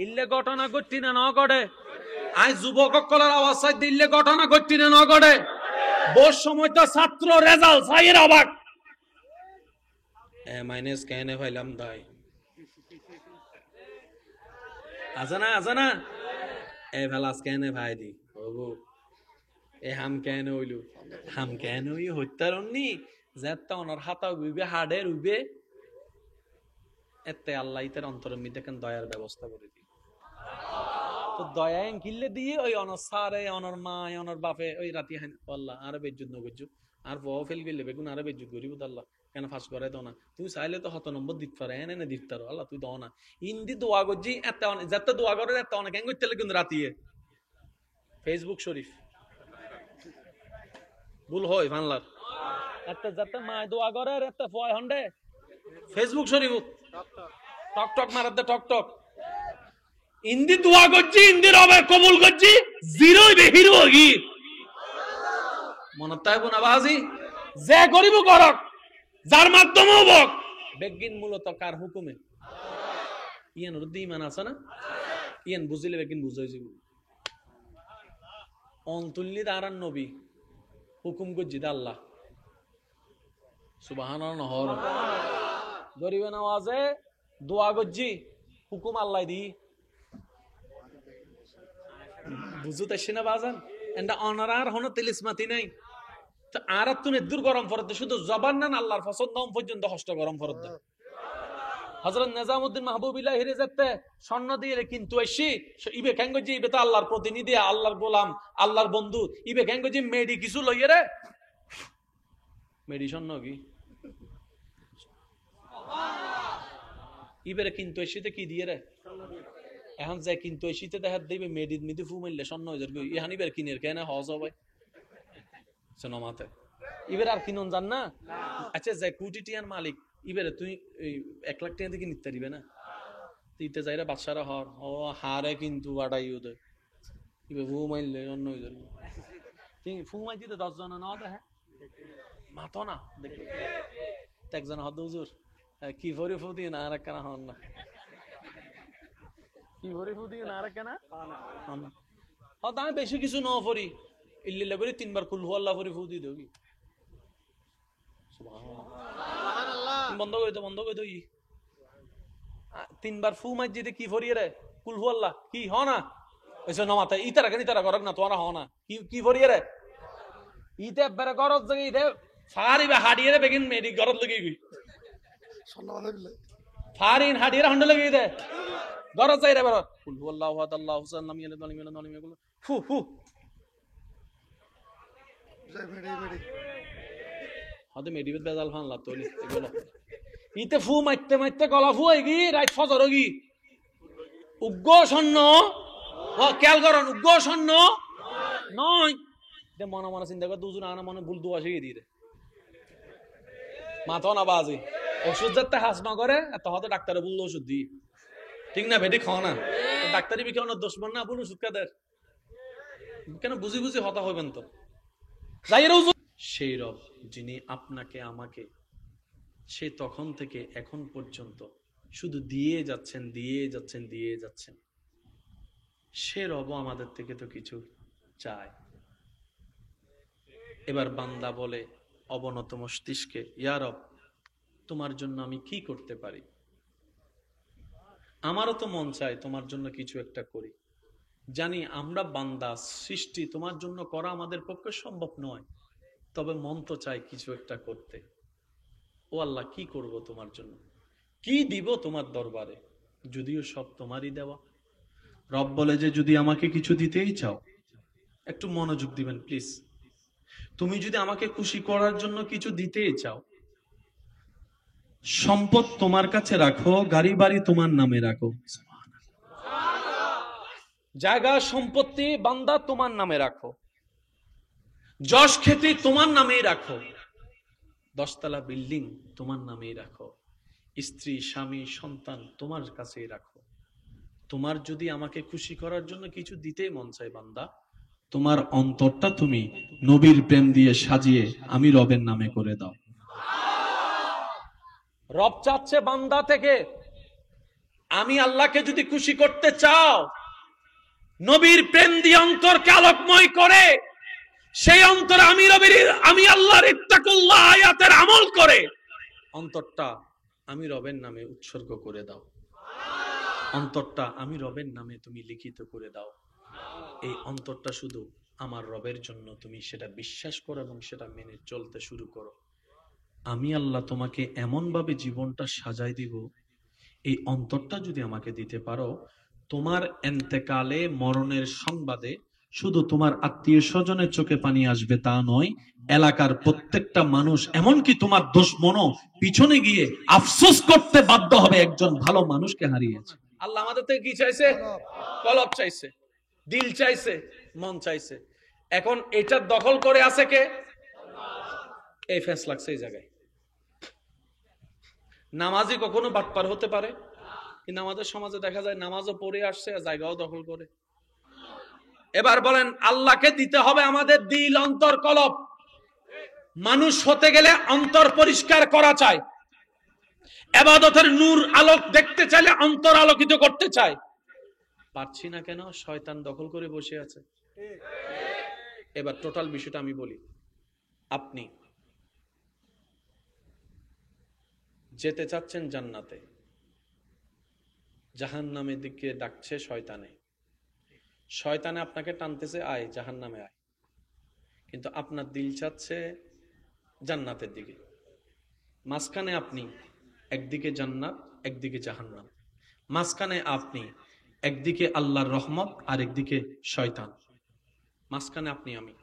ইল্লে ঘটনা ঘটি না ন ঘটে আই যুবক কলার আওয়াজ চাই দিল্লে ঘটনা ঘটি না ন ঘটে বস সময় তো ছাত্র রেজাল্ট চাইয়ের অবাক মাইনাস কেনে ফাইলাম দাই আজানা এ ভেলাস কেনে ভাই দি বাবু এ হাম কেনে হইলু হাম কেনে হই হত্যারণনি যেটা ওনার হাতা উইবে হাড়ের উইবে এতে আল্লাহ ইতের অন্তরের মধ্যে কেন দয়ার ব্যবস্থা করে দি তো দয়া কিল্লে দিয়ে ওই অনর সারে অনর মা অনর বাপে ওই রাতি হান আল্লাহ আর বেজ্জুত নগজ্জু আর বউ ফেল গেলে বেগুন আর বেজ্জুত গরিব আল্লাহ কেন ফাঁস করে দাও না তুই চাইলে তো 7 নম্বর দিতে পারে এনে দিতে পারো আল্লাহ তুই দাও না ইন্দি দোয়া গজ্জি এত যত দোয়া করে এত অনেক কেন করতে কিন্তু রাতিয়ে ফেসবুক শরীফ ভুল হয় বাংলার এত যত মা দোয়া করে এত ফয় হন্ডে ফেসবুক শরীফ টক টক মারাতে টক টক ইন্দি দোয়া করছি ইন্দি রবে কবুল করছি জিরোই বেহির হগি মনত তাই বোনা বাজি যে করিব করক যার মাধ্যমে বক বেগিন মূলত কার হুকুমে ইয়ান রুদ্দি ইমান আছে না ইয়ান বুঝিলে বেগিন বুঝাই যাব অন্তুল্লি দারান নবী হুকুম করছি আল্লাহ সুবহানাল্লাহ নহর গরিবে নওয়াজে দোয়া করছি হুকুম আল্লাহ দি বুঝতে না বাজান এন্ড অনার হন তেলিসমাতি নাই তো আর তুনে দূর গরম ফরদ শুধু জবান না আল্লাহর পছন্দ নাম পর্যন্ত হস্ত গরম ফরদ হযরত নিজামউদ্দিন মাহবুবিল্লাহ হিরে যেতে স্বর্ণ দিয়ে কিন্তু এসি ইবে কেঙ্গজি ইবে তো আল্লাহর প্রতিনিধি আল্লাহর গোলাম আল্লাহর বন্ধু ইবে কেঙ্গজি মেডি কিছু লইয়ে রে মেডি স্বর্ণ কি ইবেরে কিন্তু এসিতে কি দিয়ে রে এখন যে কিন্তু এসিতে দেখা দিবে মেডিদ মিদি ফু মারলে স্বর্ণ হয়ে যাবে ইহান ইবের কিনের কেন হজ হবে মাতে ইবের আর কিনুন জান না আচ্ছা যে কোটি টিয়ার মালিক ইবেরে তুই 1 লাখ টাকা থেকে নিতে দিবে না ইতে যাইরা বাদশারা হর ও হারে কিন্তু আড়াই উদে ইবে ফু মারলে অন্য হয়ে যাবে তুই ফু মাই দিতে 10 জন না দেখে মাতো না দেখি একজন হদ হুজুর কি ভরে ফু দিয়ে না আর কেন হন না কি ভরে ফু দিয়ে না আর কেন হন দামে বেশি কিছু ন ফরি ইল্লিল্লা করে 3 বার কুল হু আল্লাহ ফরি ফু দিয়ে দেবি সুবহানাল্লাহ বন্ধ করে দই 3 বার ফু মসজিদে কি ফরি রে কুল হু আল্লাহ কি হ না ওইসব নমাতে ইতারা কেন ইতারা করক না তোরা হ না কি ফরি রে ইতে একবারে গরজ জায়গা ইতে ফারিবা হাডিয়ে রে বেগিন মেডি গরজ লাগি গই ফারিন হাডিয়ে হন্ড লাগি দে গরজ যাই রে বড় কুল হু আল্লাহু আহাদ আল্লাহু সাল্লাম ইয়ালাহু আলাইহি ওয়া সাল্লাম ফু ফু হদে মেডিবেত বেজাল ফান লাতো এগুলো ইতে ফু মাইতে গলা ফু হইগি রাত ফজর হইগি উগ্র সন্ন ও খেয়াল করন উগ্র সন্ন নয় দে মনে চিন্তা করে দুজন আনা মনে ভুল দোয়া শিখিয়ে দিয়ে মাথা না বাজে ওষুধ যাতে হাস না করে এত হয়তো ডাক্তারে বললো ওষুধ দি ঠিক না ভেটে খাও না ডাক্তারি বিজ্ঞান দুশ্মন না বলুন ওষুধ কাদের কেন বুঝি হতা হইবেন তো সেই রব যিনি আপনাকে আমাকে সে তখন থেকে এখন পর্যন্ত শুধু দিয়ে যাচ্ছেন সে রব আমাদের থেকে তো কিছু চায় এবার বান্দা বলে অবনত মস্তিষ্কে ইয়া রব তোমার জন্য আমি কি করতে পারি আমারও তো মন চায় তোমার জন্য কিছু একটা করি জানি আমরা বান্দা সৃষ্টি তোমার জন্য করা আমাদের পক্ষে সম্ভব নয় তবে মন তো চাই কিছু একটা করতে ও আল্লাহ কি করব তোমার জন্য কি দিব তোমার দরবারে যদিও সব তোমারই দেওয়া রব বলে যে যদি আমাকে কিছু দিতেই চাও একটু মনোযোগ দিবেন প্লিজ তুমি যদি আমাকে খুশি করার জন্য কিছু দিতেই চাও সম্পদ তোমার কাছে রাখো গাড়ি বাড়ি তোমার নামে রাখো জায়গা সম্পত্তি বান্দা তোমার নামে রাখো যশ খ্যাতি তোমার নামেই রাখো 10 তলা বিল্ডিং তোমার নামেই রাখো স্ত্রী স্বামী সন্তান তোমার কাছেই রাখো তোমার যদি আমাকে খুশি করার জন্য কিছু দিতেই মন চায় বান্দা তোমার অন্তরটা তুমি নবীর প্রেম দিয়ে সাজিয়ে আমি রবের নামে করে দাও রব চাচ্ছে বান্দা থেকে, আমি আল্লাহকে যদি খুশি করতে চাও, নবীর প্রেম দিয়ে অন্তরকে আলোকময় করে, সেই অন্তর আমি আল্লাহর ইত্তাকুল্লাহ আয়াতের আমল করে অন্তরটা আমি রবের নামে উৎসর্গ করে দাও, অন্তরটা আমি রবের নামে তুমি লিখিত করে দাও। এই অন্তরটা শুধু আমার রবের জন্য, তুমি সেটা বিশ্বাস করো এবং সেটা মেনে চলতে শুরু করো। আমি আল্লাহ তোমাকে এমন ভাবে জীবনটা সাজাই দিব, এই অন্তরটা যদি আমাকে দিতে পারো, তোমার এন্তেকালে মরণের সংবাদে শুধু তোমার আত্মীয় স্বজনের চোখে পানি আসবে তা নয়, এলাকার প্রত্যেকটা মানুষ এমনকি তোমার দুশমনও পিছনে গিয়ে আফসোস করতে বাধ্য হবে একজন ভালো মানুষকে হারিয়েছে। আল্লাহ আমাদের থেকে কি চাইছে? কলব চাইছে, দিল চাইছে, মন চাইছে। এখন এটা দখল করে আছে কে? এই ফেস লাগছে এই জায়গায়। নামাজি কখনো বাটপার হতে পারে, কিন্তু আমাদের সমাজে দেখা যায় নামাজও পড়ে আসছে, জায়গাও দখল করে। এবার বলেন, আল্লাহকে দিতে হবে আমাদের দিল, অন্তর, কলব। মানুষ হতে গেলে অন্তর পরিষ্কার করা চাই, ইবাদতের নূর আলোক দেখতে চাইলে অন্তর আলোকিত করতে চাই। পারছি না কেন? শয়তান দখল করে বসে আছে। এবার টোটাল বিষয়টা আমি বলি। আপনি যেতে চাচ্ছেন জান্নাতে, জাহান্নামের দিকে ডাকছে শয়তানে। শয়তানে আপনাকে টানতেছে, আয় জাহান্নামে আয়, কিন্তু আপনার দিল চাচ্ছে জান্নাতের দিকে। মাঝখানে আপনি, একদিকে জান্নাত, একদিকে জাহান্নাম। মাঝখানে আপনি, একদিকে আল্লাহর রহমত আর একদিকে শয়তান। মাঝখানে আপনি, আমি।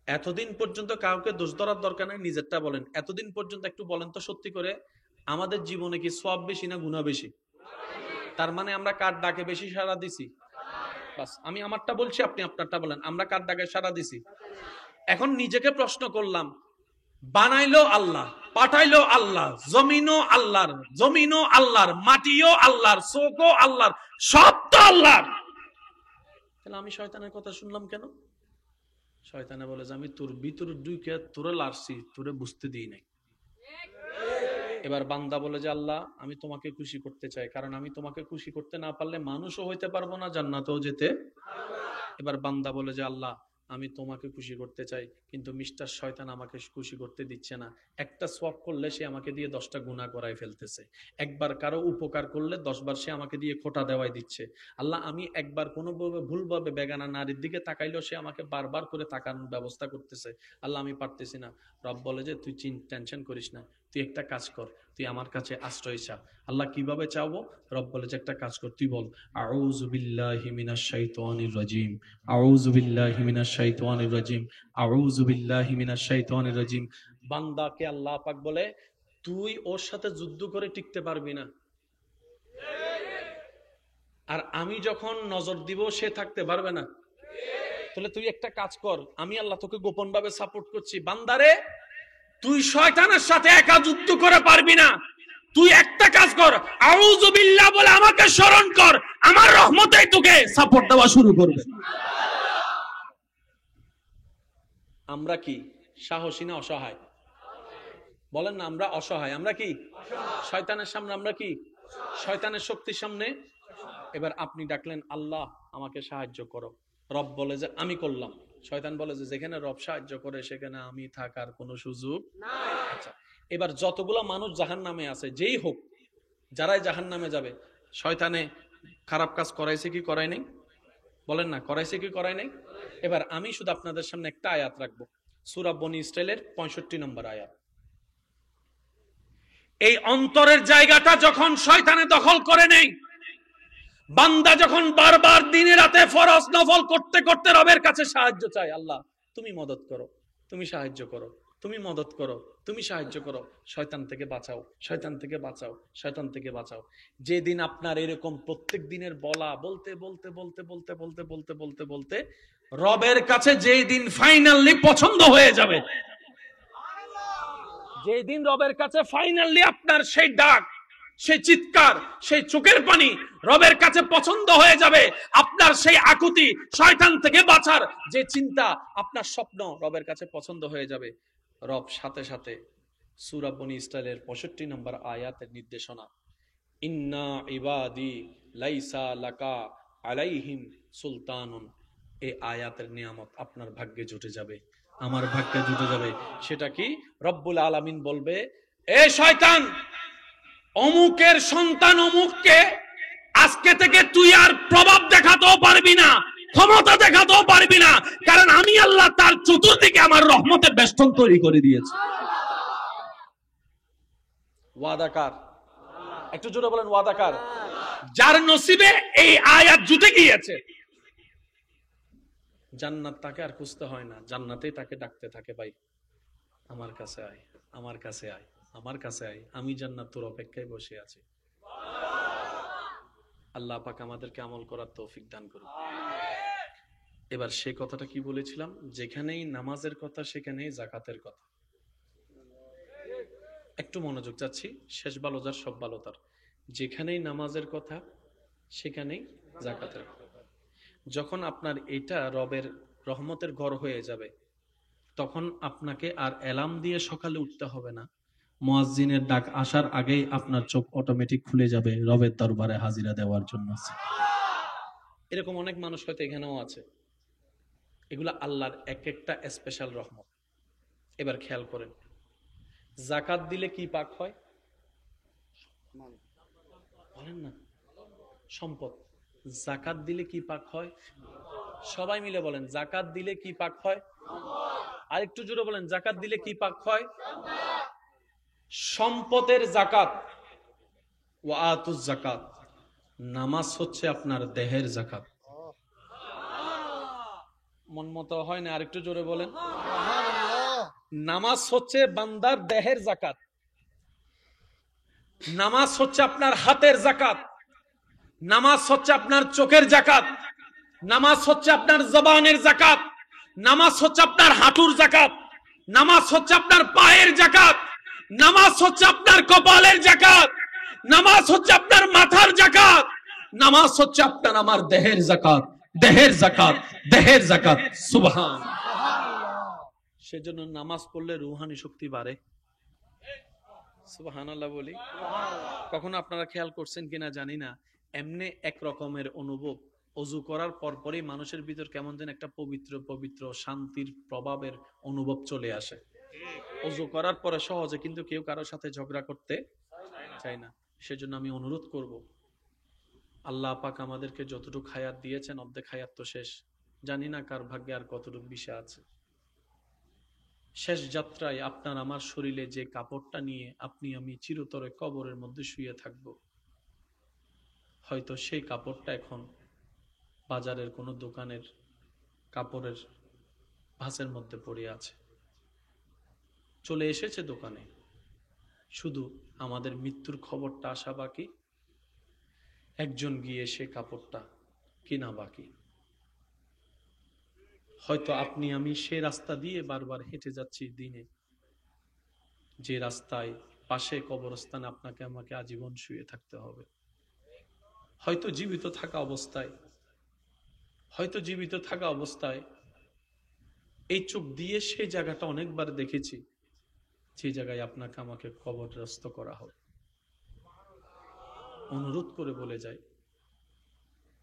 এতদিন পর্যন্ত কাউকে দোষ ধরার দরকার নেই, নিজেরটা বলেন। এতদিন পর্যন্ত একটু বলেন তো সত্যি করে, আমাদের জীবনে কি সওয়াব বেশি না গুনাহ বেশি? তার মানে আমরা কার ডাকে বেশি সাড়া দিছি? বাস, আমি আমারটা বলছি, আপনি আপনারটা বলেন। আমরা কার ডাকে সাড়া দিছি? এখন নিজেকে প্রশ্ন করলাম, বানাইলো আল্লাহ, পাঠাইলো আল্লাহ, জমিনও আল্লাহর, জমিনও আল্লাহর, মাটিও আল্লাহর, চোখও আল্লাহর, সব তো আল্লাহর। তাহলে আমি শয়তানের কথা শুনলাম কেন? শয়তানে বলে যে আমি তোর ভিতরে ঢুকে তোরে লারছি, তোরে বুঝতে দিই নাই। এবার বান্দা বলে যে আল্লাহ, আমি তোমাকে খুশি করতে চাই, কারণ আমি তোমাকে খুশি করতে না পারলে মানুষও হইতে পারবো না, জান্নাতেও যেতে। এবার বান্দা বলে যে আল্লাহ, আমি তোমাকে খুশি করতে চাই, কিন্তু মিস্টার শয়তান আমাকে খুশি করতে দিচ্ছে না। একটা সোয়াব করলে সে আমাকে দিয়ে 10টা গুনাহ করায় ফেলতেছে। একবার কারো উপকার করলে 10 বার সে আমাকে দিয়ে খোটা দেওয়াই দিচ্ছে। আল্লাহ, আমি একবার কোনোভাবে ভুলভাবে বেগানা নারীর দিকে তাকাইলেও সে আমাকে বারবার করে তাকানোর ব্যবস্থা করতেছে। আল্লাহ, আমি পারতেছি না। রব বলে যে তুই টেনশন করিস না, তুই একটা কাজ কর, তুই আমার কাছে আশ্রয় চা। আল্লাহ, কিভাবে চাওবো? রব বলে যে একটা কাজ কর, তুই বল আউযু বিল্লাহি মিনাশ শাইতানির রাজিম, আউযু বিল্লাহি মিনাশ শাইতানির রাজিম, আউযু বিল্লাহি মিনাশ শাইতানির রাজিম। বান্দাকে আল্লাহ পাক বলে, তুই ওর সাথে যুদ্ধ করে টিকতে পারবি না, আর আমি যখন নজর দিব সে থাকতে পারবে না। তাহলে তুই একটা কাজ কর, আমি আল্লাহ তোকে গোপন ভাবে সাপোর্ট করছি। বান্দারে, তুই শয়তানের সাথে একা যুদ্ধ করে পারবি না, তুই একটা কাজ কর, আউযু বিল্লাহ বলে আমাকে স্মরণ কর, আমার রহমতেই তোকে সাপোর্ট দেওয়া শুরু করবে। আমরা কি সাহসী না অসহায়? বলেন না, আমরা অসহায়। আমরা কি শয়তানের সামনে? আমরা কি শয়তানের শক্তির সামনে? এবার আপনি ডাকলেন, আল্লাহ আমাকে সাহায্য করো। রব বলে যে আমি করলাম। শয়তান বলে যে যেখানে রব সাহায্য করে সেখানে আমি থাকার কোনো সুযোগ নাই। আচ্ছা, এবার যতগুলো মানুষ জাহান্নামে আছে, যেই হোক, যারাই জাহান্নামে যাবে, শয়তানে খারাপ কাজ করাইছে কি করাই নাই? বলেন না, করাইছে কি করাই নাই? এবার আমি শুধু আপনাদের সামনে একটা আয়াত রাখবো, সূরা বনী ইসরাইলের 65 নম্বর আয়াত। এই অন্তরের জায়গাটা যখন শয়তানে দখল করে নেই, বান্দা যখন বারবার দিনে রাতে ফরজ নফল করতে করতে রবের কাছে সাহায্য চায়, আল্লাহ তুমি মদত করো, তুমি সাহায্য করো, তুমি মদত করো, তুমি সাহায্য করো, শয়তান থেকে বাঁচাও, শয়তান থেকে বাঁচাও, শয়তান থেকে বাঁচাও। যেদিন আপনার এরকম প্রত্যেক দিনের বলা বলতে বলতে বলতে বলতে বলতে বলতে বলতে বলতে রবের কাছে যেই দিন ফাইনালি পছন্দ হয়ে যাবে, যেই দিন রবের কাছে ফাইনালি আপনার সেই ডাক, সেই চিৎকার, সেই চোখের পানি রবের কাছে পছন্দ হয়ে যাবে, আপনার সেই আকুতি, শয়তান থেকে বাঁচার যে চিন্তা, আপনার স্বপ্ন রবের কাছে পছন্দ হয়ে যাবে, রব সাথে সাথে সূরা বনী ইসরাইলের 65 নম্বর আয়াতের নির্দেশনা, ইন্না ইবাদি লাইসা লাকা আলাইহিম সুলতানুন। এই আয়াতের নিয়ামত আপনার ভাগ্যে জুটে যাবে, আমার ভাগ্যে জুটে যাবে। সেটা কি? রব্বুল আলামিন বলবে, এ শয়তান, অমুকের সন্তান অমুককে আজকে থেকে তুই আর প্রভাব দেখাতেও পারবি না, ক্ষমতা দেখাতেও পারবি না, কারণ আমি আল্লাহ তার চতুর্দিকে আমার রহমতের বেষ্টন তৈরি করে দিয়েছি। ওয়াদাকার, একটু জোরে বলেন ওয়াদাকার। যার নসিবে এই আয়াত জুটে গিয়েছে, জান্নাত তাকে আর খুঁজতে হয় না, জান্নাতেই তাকে ডাকতে থাকে, ভাই আমার কাছে আয়, আমার কাছে আয়, আমার কাছে আয়, আমি জান্নাত তোর অপেক্ষায় বসে আছি। আল্লাহ পাক আমাদেরকে আমল করার তৌফিক দান করুন। এবার সে কথাটা কি বলেছিলাম? যেখানেই নামাজের কথা সেখানেই জাকাতের কথা। একটু মনোযোগ চাচ্ছি, শেষ ভালো যার সব ভালো তার। যেখানেই নামাজের কথা সেখানেই জাকাতের কথা। যখন আপনার এটা রবের রহমতের ঘর হয়ে যাবে, তখন আপনাকে আর অ্যালার্ম দিয়ে সকালে উঠতে হবে না, মুয়াজ্জিনের ডাক আসার আগেই আপনার চোখ অটোমেটিক খুলে যাবে রবের দরবারে হাজিরা দেওয়ার জন্য। এরকম অনেক মানুষ হয়তো এখানেও আছে। এগুলা আল্লাহর এক একটা স্পেশাল রহমত। এবার খেয়াল করেন, জাকাত দিলে কি পাক হয়? বলেন না, সম্পদ। জাকাত দিলে কি পাক হয়? সবাই মিলে বলেন, জাকাত দিলে কি পাক হয়? আর একটু জোরে বলেন, জাকাত দিলে কি পাক হয়? সম্পদের জাকাত। ওয়া আতুজ জাকাত। নামাজ হচ্ছে আপনার দেহের জাকাত। মন মতো হয় না, আরেকটু জোরে বলেন। নামাজ হচ্ছে বান্দার দেহের জাকাত, নামাজ হচ্ছে আপনার হাতের জাকাত, নামাজ হচ্ছে আপনার চোখের জাকাত, নামাজ হচ্ছে আপনার জবানের জাকাত, নামাজ হচ্ছে আপনার হাঁটুর জাকাত, নামাজ হচ্ছে আপনার পায়ের জাকাত, নামাজ হচ্ছে আপনার কপালের জাকাত, নামাজ হচ্ছে আপনার মাথার জাকাত, নামাজ হচ্ছে আপনার আমার দেহের জাকাত, দেহের জাকাত, দেহের জাকাত। সুবহান। সেজন্য নামাজ পড়লে রুহানি শক্তি বাড়ে। সুবহানাল্লাহ বলি। কখনো আপনারা খেয়াল করছেন কিনা জানি না, এমনি এক রকমের অনুভব অজু করার পরপরই মানুষের ভিতর কেমন যেন একটা পবিত্র পবিত্র শান্তির প্রভাবের অনুভব চলে আসে। অজু করার পরে সহজে কিন্তু কেউ কারোর সাথে ঝগড়া করতে চায় না। সেজন্য আমি অনুরোধ করব, আল্লাহ পাক আমাদেরকে যতটুকু হায়াত দিয়েছেন, অর্ধেক হায়াত তো শেষ, জানি না কার ভাগ্যে আর কতটুকু বিষয় আছে। শেষ যাত্রায় আপনার আমার শরীরে যে কাপড়টা নিয়ে আপনি আমি চিরতরে কবরের মধ্যে শুয়ে থাকব, হয়তো সেই কাপড়টা এখন বাজারের কোনো দোকানের কাপড়ের ভাঁজের মধ্যে পড়ে আছে, চলে এসেছে দোকানে, শুধু আমাদের মৃত্যুর খবরটা আসা বাকি, একজন গিয়ে সে কাপড়টা কিনা বাকি। হয়তো আপনি আমি সে রাস্তা দিয়ে বারবার হেঁটে যাচ্ছি দিনে, যে রাস্তায় পাশে কবরস্থানে আপনাকে আমাকে আজীবন শুয়ে থাকতে হবে। হয়তো জীবিত থাকা অবস্থায়, হয়তো জীবিত থাকা অবস্থায় এই চোখ দিয়ে সেই জায়গাটা অনেকবার দেখেছি, যে জায়গায় আপনাকে আমাকে কবরগ্রস্ত করা হবে। অনুরোধ করে বলে যায়,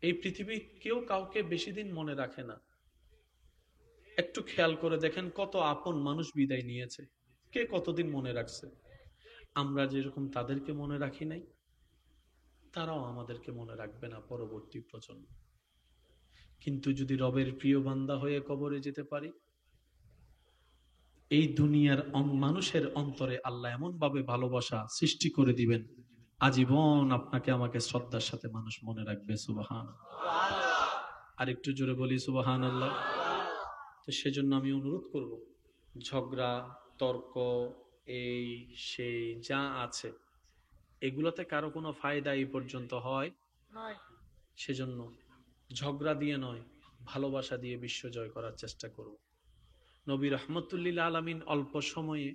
এই পৃথিবী কেউ কাউকে বেশি দিন মনে রাখে না। একটু খেয়াল করে দেখেন, কত আপন মানুষ বিদায় নিয়েছে, কে কতদিন মনে রাখছে। আমরা যেরকম তাদেরকে মনে রাখি নাই, তারাও আমাদেরকে মনে রাখবে না পরবর্তী প্রজন্ম। কিন্তু যদি রবের প্রিয় বান্দা হয়ে কবরে যেতে পারি, এই দুনিয়ার মানুষের অন্তরে আল্লাহ এমন ভাবে ভালোবাসা সৃষ্টি করে দিবেন, আজীবন আপনাকে আমাকে শ্রদ্ধার সাথে মানুষ মনে রাখবে। সুবহান। আর একটু জোরে বলি সুবহানাল্লাহ। তো সেজন্য আমি অনুরোধ করব, ঝগড়া তর্ক এই সেই যা আছে, এগুলোতে কারো কোনো ফায়দা এই পর্যন্ত হয়? সেজন্য ঝগড়া দিয়ে নয়, ভালোবাসা দিয়ে বিশ্ব জয় করার চেষ্টা করব। নবী রাহমাতুল্লিল আলামিন অল্প সময়ে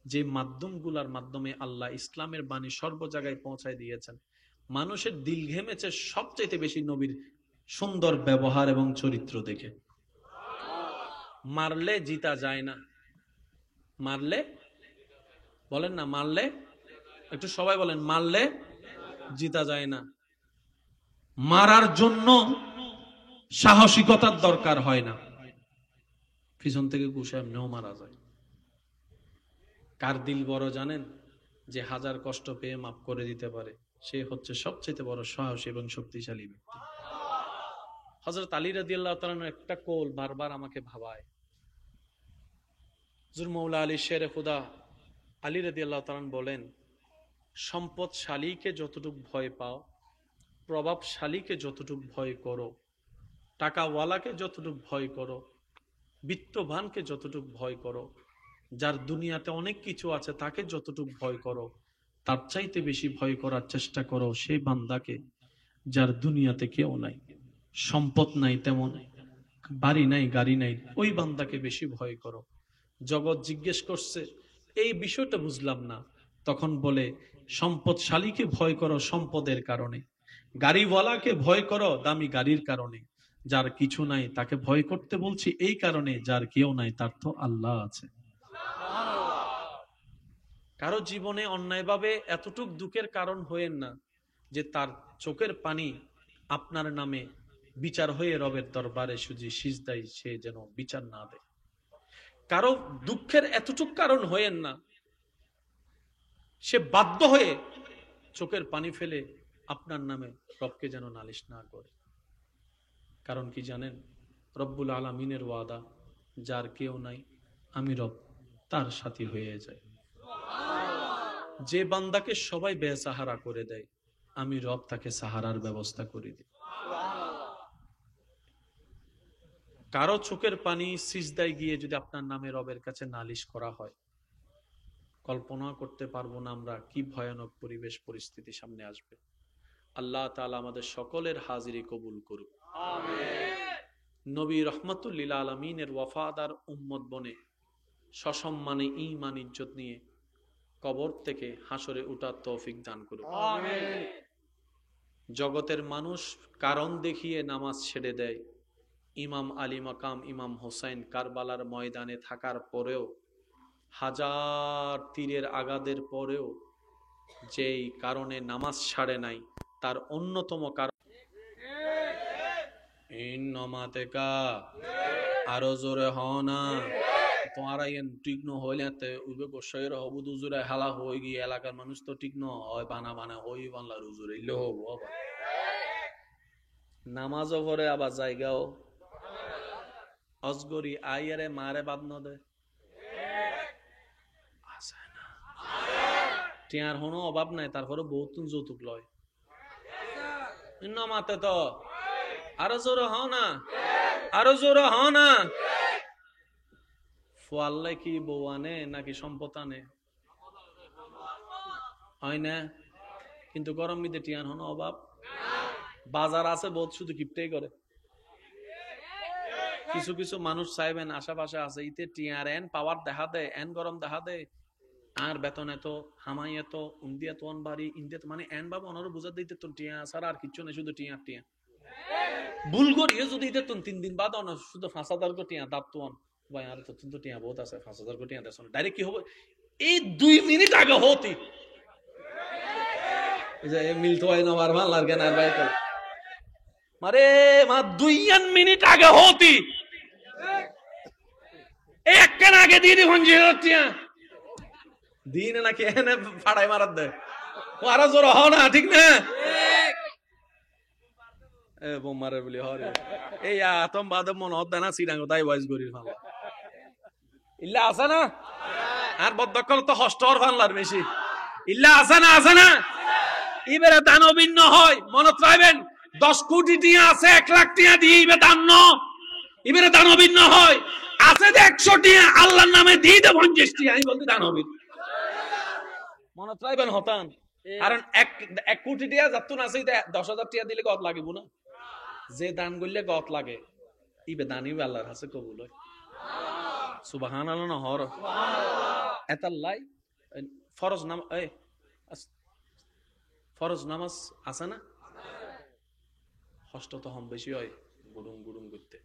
যে মাধ্যমগুলোর মাধ্যমে আল্লাহ ইসলামের বাণী সর্ব জায়গায় পৌঁছায় দিয়েছেন, মানুষের দিল ঘেমেছে সবচেয়ে বেশি নবীর সুন্দর ব্যবহার এবং চরিত্র দেখে। মারলে জিতা যায় না, মারলে বলেন না, মারলে, একটু সবাই বলেন, মারলে জিতা যায় না। মারার জন্য সাহসিকতার দরকার হয় না, পিছন থেকে ঘুষে এমনিও মারা যায়। কার দিল বড় জানেন? যে হাজার কষ্ট পেয়ে মাফ করে দিতে পারে, সে হচ্ছে সবচেয়ে বড় সাহসী এবং শক্তিশালী ব্যক্তি। হযরত আলী রাদিয়াল্লাহু তাআলা আনহু একটা কোল বারবার আমাকে ভাবায়। হুজুর মৌলা আলী শেরে খুদা আলী রাদিয়াল্লাহু তাআলা বলেন, সম্পদশালীকে যতটুক ভয় পাও, প্রভাবশালীকে যতটুক ভয় করো, টাকাওয়ালাকে যতটুক ভয় করো, বিত্তবানকে যতটুক ভয় করো, যার দুনিয়াতে অনেক কিছু আছে তাকে যতটুক ভয় করো, তার চাইতে বেশি ভয় করার চেষ্টা করো সেই বান্দাকে যার দুনিয়াতে কেউ নাই, সম্পদ নাই, তেমন বাড়ি নাই, গাড়ি নাই, ওই বান্দাকে বেশি ভয় করো। জগৎ জিজ্ঞেস করছে, এই বিষয়টা বুঝলাম না। তখন বলে, সম্পদশালীকে ভয় করো সম্পদের কারণে, গাড়িওয়ালাকে ভয় করো দামি গাড়ির কারণে, যার কিছু নাই তাকে ভয় করতে বলছি এই কারণে, যার কেউ নাই তার তো আল্লাহ আছে। কারো জীবনে অন্যায়ভাবে এতটুক দুঃখের কারণ হয়েন না যে তার চোখের পানি আপনার নামে বিচার হয়ে রবের দরবারে সুজি সিজদায় সে যেন বিচার না দেয়। কারো দুঃখের এতটুক কারণ হয়েন না সে বাধ্য হয়ে চোখের পানি ফেলে আপনার নামে রবকে যেন নালিশ না করে। কারণ কি জানেন? রব্বুল আলামিনের ওয়াদা, যার কেউ নাই আমি রব তার সাথী হয়ে যায়। যে বান্দাকে সবাই বেসাহারা করে দেয়, আমি রব তাকে সাহারার ব্যবস্থা করে দিই। কারো চোখের পানি সিজদায় গিয়ে যদি আপনার নামে রবের কাছে নালিশ করা হয়, কল্পনা করতে পারবো না আমরা কি ভয়ানক পরিবেশ পরিস্থিতি সামনে আসবে। আল্লাহ তাআলা আমাদের সকলের হাজিরি কবুল করুক, আমিন। নবী রহমতুল লিল আলামিনের ওয়াফাদার উম্মত বনে সসম্মানে ঈমান ইজ্জত নিয়ে কবর থেকে হাসরে উঠার তৌফিক দান করুক, আমিন। জগতের মানুষ কারণ দেখিয়ে নামাজ ছেড়ে দেয়, ইমাম আলী মাকাম ইমাম হোসেন কারবালার ময়দানে থাকার পরেও, হাজার তীরের আঘাতের পরেও যেই কারণে নামাজ ছাড়ে নাই, তার অন্যতম কারণ আরো জোরে হনা তোমারা ঠিক নহলে উবে গোসাইয়ের হবুদ উজুরে হালা হয়ে গিয়ে এলাকার মানুষ তো ঠিক নয়, বানা বানা হই বাংলার উজুর এলে হব। নামাজও পরে আবার জায়গাও অজগরি আইয়ারে মারে বাদ ন দে, টিয়ার কোনো অভাব নাই, তারপরে বহুত যৌতুক লয় মাতে তো। আরো জোরে হও না, আরো জোরে হও না। ফোয়াল্লাই কি বউ আনে নাকি সম্পদ আনে? হয় না? কিন্তু গরম মিদে টিয়ার হনো অভাব, বাজার আছে বহুত, শুধু কিপটাই করে। কিছু কিছু মানুষ চাইবেন আশেপাশে আছে, ইতে টিয়ার এন পাওয়ার দেখা দেয়, এন গরম দেখা দেয়, আর বেতন এত, হামাই এত, উন্দিয়া তো বাড়ি ইন্দিয়া মানে এন বাবা ওনারও বুঝা দিতে তো টিয়া ছাড়া আর কিচ্ছু নেই, শুধু টিয়া টিয়া। ভুল করিয়ে যদি দিতে 3 দিন বাদ শুধু 5,000 কোটি দাঁত তো ভাই, আর তো কিন্তু টিয়া বহুত আছে, 5,000 কোটি দেশ ডাইরেক্ট কি হবে? এই 2 মিনিট আগে হতি মিলতো হয় না বার ভাল লাগে না ভাই, মারে মা 2 মিনিট আগে হতি এক কেন আগে দিয়ে দি ভঞ্জি টিয়া দিন নাকি এনে ফাড়াই মারার দেয়, ও আরো জোর হও না, ঠিক না? বোমারে বলি হরে এই আতম বাদম মন হদ না সিডাঙ্গ তাই ওয়াইজ গরির ফালা ইল্লা আছে না, আর বদকল তো হস্টর ফানলার বেশি ইল্লা আছে না, আছে না? এবারে দান অভিন্ন হয়, মনত রাখবেন 10 কোটি টিয়া আছে, 1 লাখ টিয়া দিয়ে এবারে দান ন, এবারে দান অভিন্ন হয়। আছে যে 100 টিয়া আল্লাহর নামে দিয়ে দে 50 টিয়া, আমি বলতে দান অভিন্ন মনত রাখবেন হতান। কারণ 1 কোটি টিয়া যাতুন আছে, 10,000 টিয়া দিলে গত লাগিব না, যে দান করলে গত লাগে, ইবে দান ইবে আল্লাহর কাছে কবুল হয়। সুবহানাল্লাহ না হর এতাল্লাই ফরজ নাম এই ফরজ নামাজ আছে না, কষ্ট তো হম বেশি হয় গুডুম গুডুম করতে,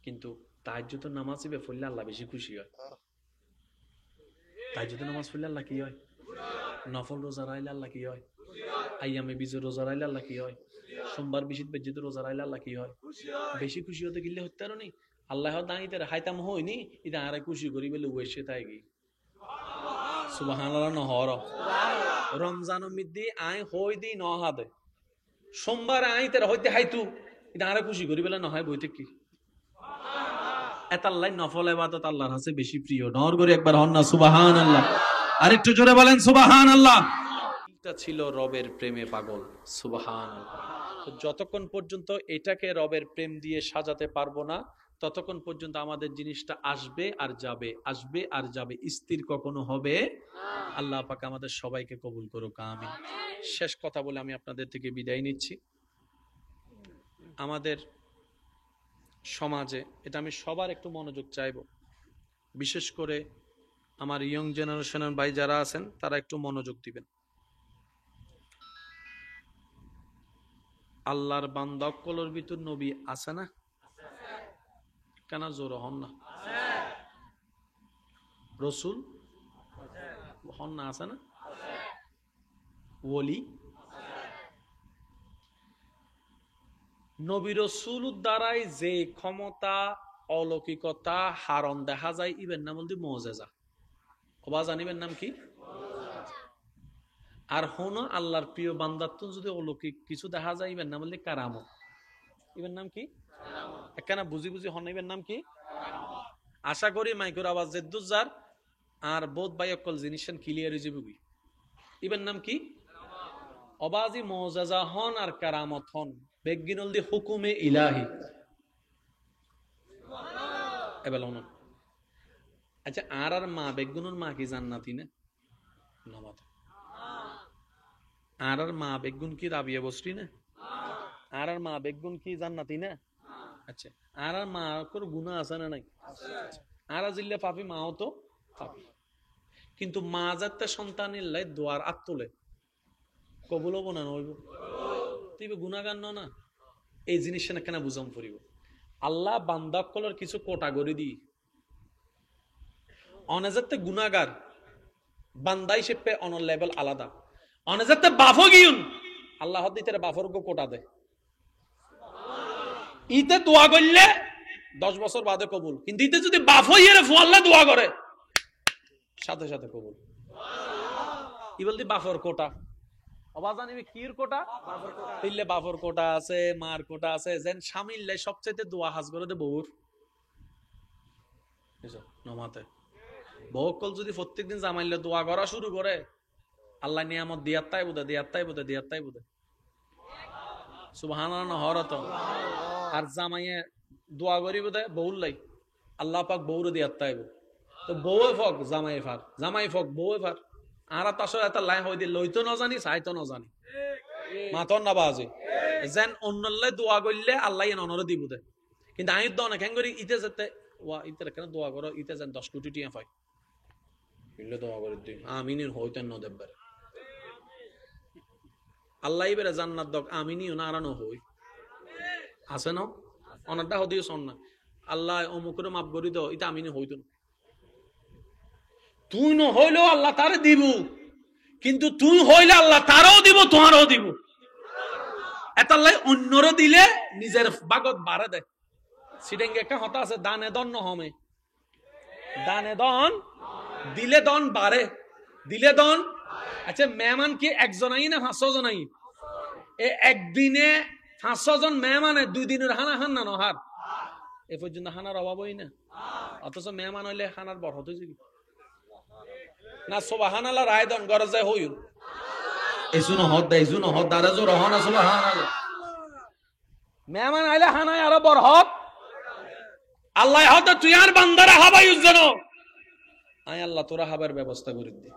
কিন্তু তাহাজ্জুদের নামাজ ইবে পড়লে আল্লাহ বেশি খুশি হয়। তাহাজ্জুদের নামাজ পড়লে আল্লাহ কি হয়? নফল রোজা রাইলে আল্লাহ কি হয়? আইয়ামে বীজের রোজা রাইলে আল্লাহ কি হয়? সোমবার বিশিত বেজ্জিত রোজা রাইলে আল্লাহ কি হয়? বেশি খুশি হতে গিলে হতে পারো নি আল্লাহ দাঁড়িয়ে হাইতাম হইনি এটা আরে খুশি করি বলে ওয়েসে তাই গি সুবহানাল্লাহ নহর রমজান মিদ্দি আই হই দি নহাদে সোমবার আই তেরা হইতে হাইতু এটা আরে খুশি করি বলে নহয় বইতে কি এতাল্লাই নফল ইবাদত আল্লাহর কাছে বেশি প্রিয় নর করে একবার হন না সুবহানাল্লাহ আরেকটু জোরে বলেন সুবহানাল্লাহ এটা ছিল রবের প্রেমে পাগল সুবহানাল্লাহ যতক্ষণ পর্যন্ত এটাকে রবের প্রেম দিয়ে সাজাতে পারবো না ততক্ষণ পর্যন্ত আমাদের জিনিসটা আসবে আর যাবে আসবে আর যাবে স্থির কখনো হবে আল্লাহ পাক আমাদের সবাইকে কবুল করুক আমিন শেষ কথা বলে আমি আপনাদের থেকে বিদায় নিচ্ছি আমাদের সমাজে এটা আমি সবার একটু মনোযোগ চাইবো বিশেষ করে আমার ইয়ং জেনারেশনের ভাই যারা আছেন তারা একটু মনোযোগ দিবেন আল্লাহর বান্দা কলর ভিতর নবী আছে না কেন জোর হন না রসুল হন না আছে না ওলি নবী রসুল দ্বারাই যে ক্ষমতা অলৌকিকতা হারণ দেখা যায় ইবের নাম বলতে মুজিজা অবা জানিবেন নাম কি আর হনো আল্লাহর প্রিয় বান্দার তো যদি অলৌকিক কিছু দেখা যায় ইবের নাম বলতে কারামত ইবের নাম কি একখানা বুঝি বুঝি হন ইবের নাম কি আশা করি মাইকুর আওয়াজ জেদ্দুজার আর বোধ বাই অকল জিনিসেন ক্লিয়ার হয়ে যাবে ইবের নাম কি অবাজি মুজিজা হন আর কারামত হন বেগিনল দি হুকুমে ইলাহি এবেল হন আচ্ছা আর মা বেগুনের মা কি জান্নাতি না নমাত আর মা বেগুন কি রাবিয়া বসরি না আর মা বেগুন কি জান্নাতি না আচ্ছা আর মা কোন গুনাহ আছে না নাই আর জিল্লে পাপি মাও তো পাপি কিন্তু মা যাতে সন্তানের লাই দোয়ার আত্তলে কবুল হবো না নইব তুই গুনাহগার না এই জিনিসটা কেন বুঝাম পড়িব আল্লাহ বান্দা কলর কিছু কোটাগরি দি অনেজাতে গুনাহগার বান্দা হিসেবে অনর লেভেল আলাদা অনেজাতে বাফো গিয়ুন আল্লাহ দিতে বাফর গো কোটা দে ইতে দোয়া করলে 10 বছর বাদে কবুল কিন্তু ইতে যদি বাফো ইয়েরে ফু আল্লাহ দোয়া করে সাথে সাথে কবুল ই বলতি বাফর কোটা অবা জানিবি কির কোটা তিল্লে বাফর কোটা আছে মার কোটা আছে যেন শামিল্লে সবচেয়ে দোয়া হাজ করে দে বউর নমাতে বউকল যদি প্রত্যেকদিন জামাইলে দোয়া করা শুরু করে আল্লাহ নিয়ামত দিয়াত্তাই বুদে সুবহানাল্লাহ হরত আর জামাইয়ে দোয়া করি বুদে বউর লাই আল্লাহ পাক বউর দিয়াত্তাই তো বউয়ে ফক জামাই ফক বউয়ে ফার আর তাসো এটা লাই হই দি লইতো না জানি চাইতো না জানি মাতন না বাজে যেন অন্যল্লে দোয়া করলে আল্লাহ অনরে দিব দে কিন্তু আমি তো অনেক করি ইতে যেতে ওয়া ইতে কেন দোয়া করো ইতে যেন 10 কোটি টিয়া পাই ইল্লে দোয়া করে দি আমিনের হইতেন ন দেববারে আল্লাহ ইবেরে জান্নাত দক আমিনিও না আরানো হই আছে না অনারটা হদিও শোন না আল্লাহ অমুকরে মাফ করি দাও এটা আমিনি হইতো না তুই ন হইলেও আল্লাহ তারে দিব কিন্তু তুই হইলে আল্লাহ তারও দিব তোমারও দিব এতাল্লাই অন্যরও দিলে নিজের বাগত বাড়ে দেয় সিডেঙ্গে একটা হতা আছে দানে দন নহমে দানে দন দিলে দন বাড়ে দিলে দন আচ্ছা মেহমান কি একজনাই না 500 জনাই এ একদিনে 500 জন মেহমানে 2 দিনের হানা হান না নহার এ পর্যন্ত হানার অভাবই না অথচ মেহমান হইলে হানার বড় হতে যাবে না সুবহানাল্লাহ রায় দন গরজ যায় হইল এজুনো হদ দারা জোর হনা সুবহানাল্লাহ মেহমান আইলে হানায় আরো বড় হক আল্লাহ হদ তুই আর বান্দারা হাবাই উজ্জনো আই আল্লাহ তোরা হাবার ব্যবস্থা করে দে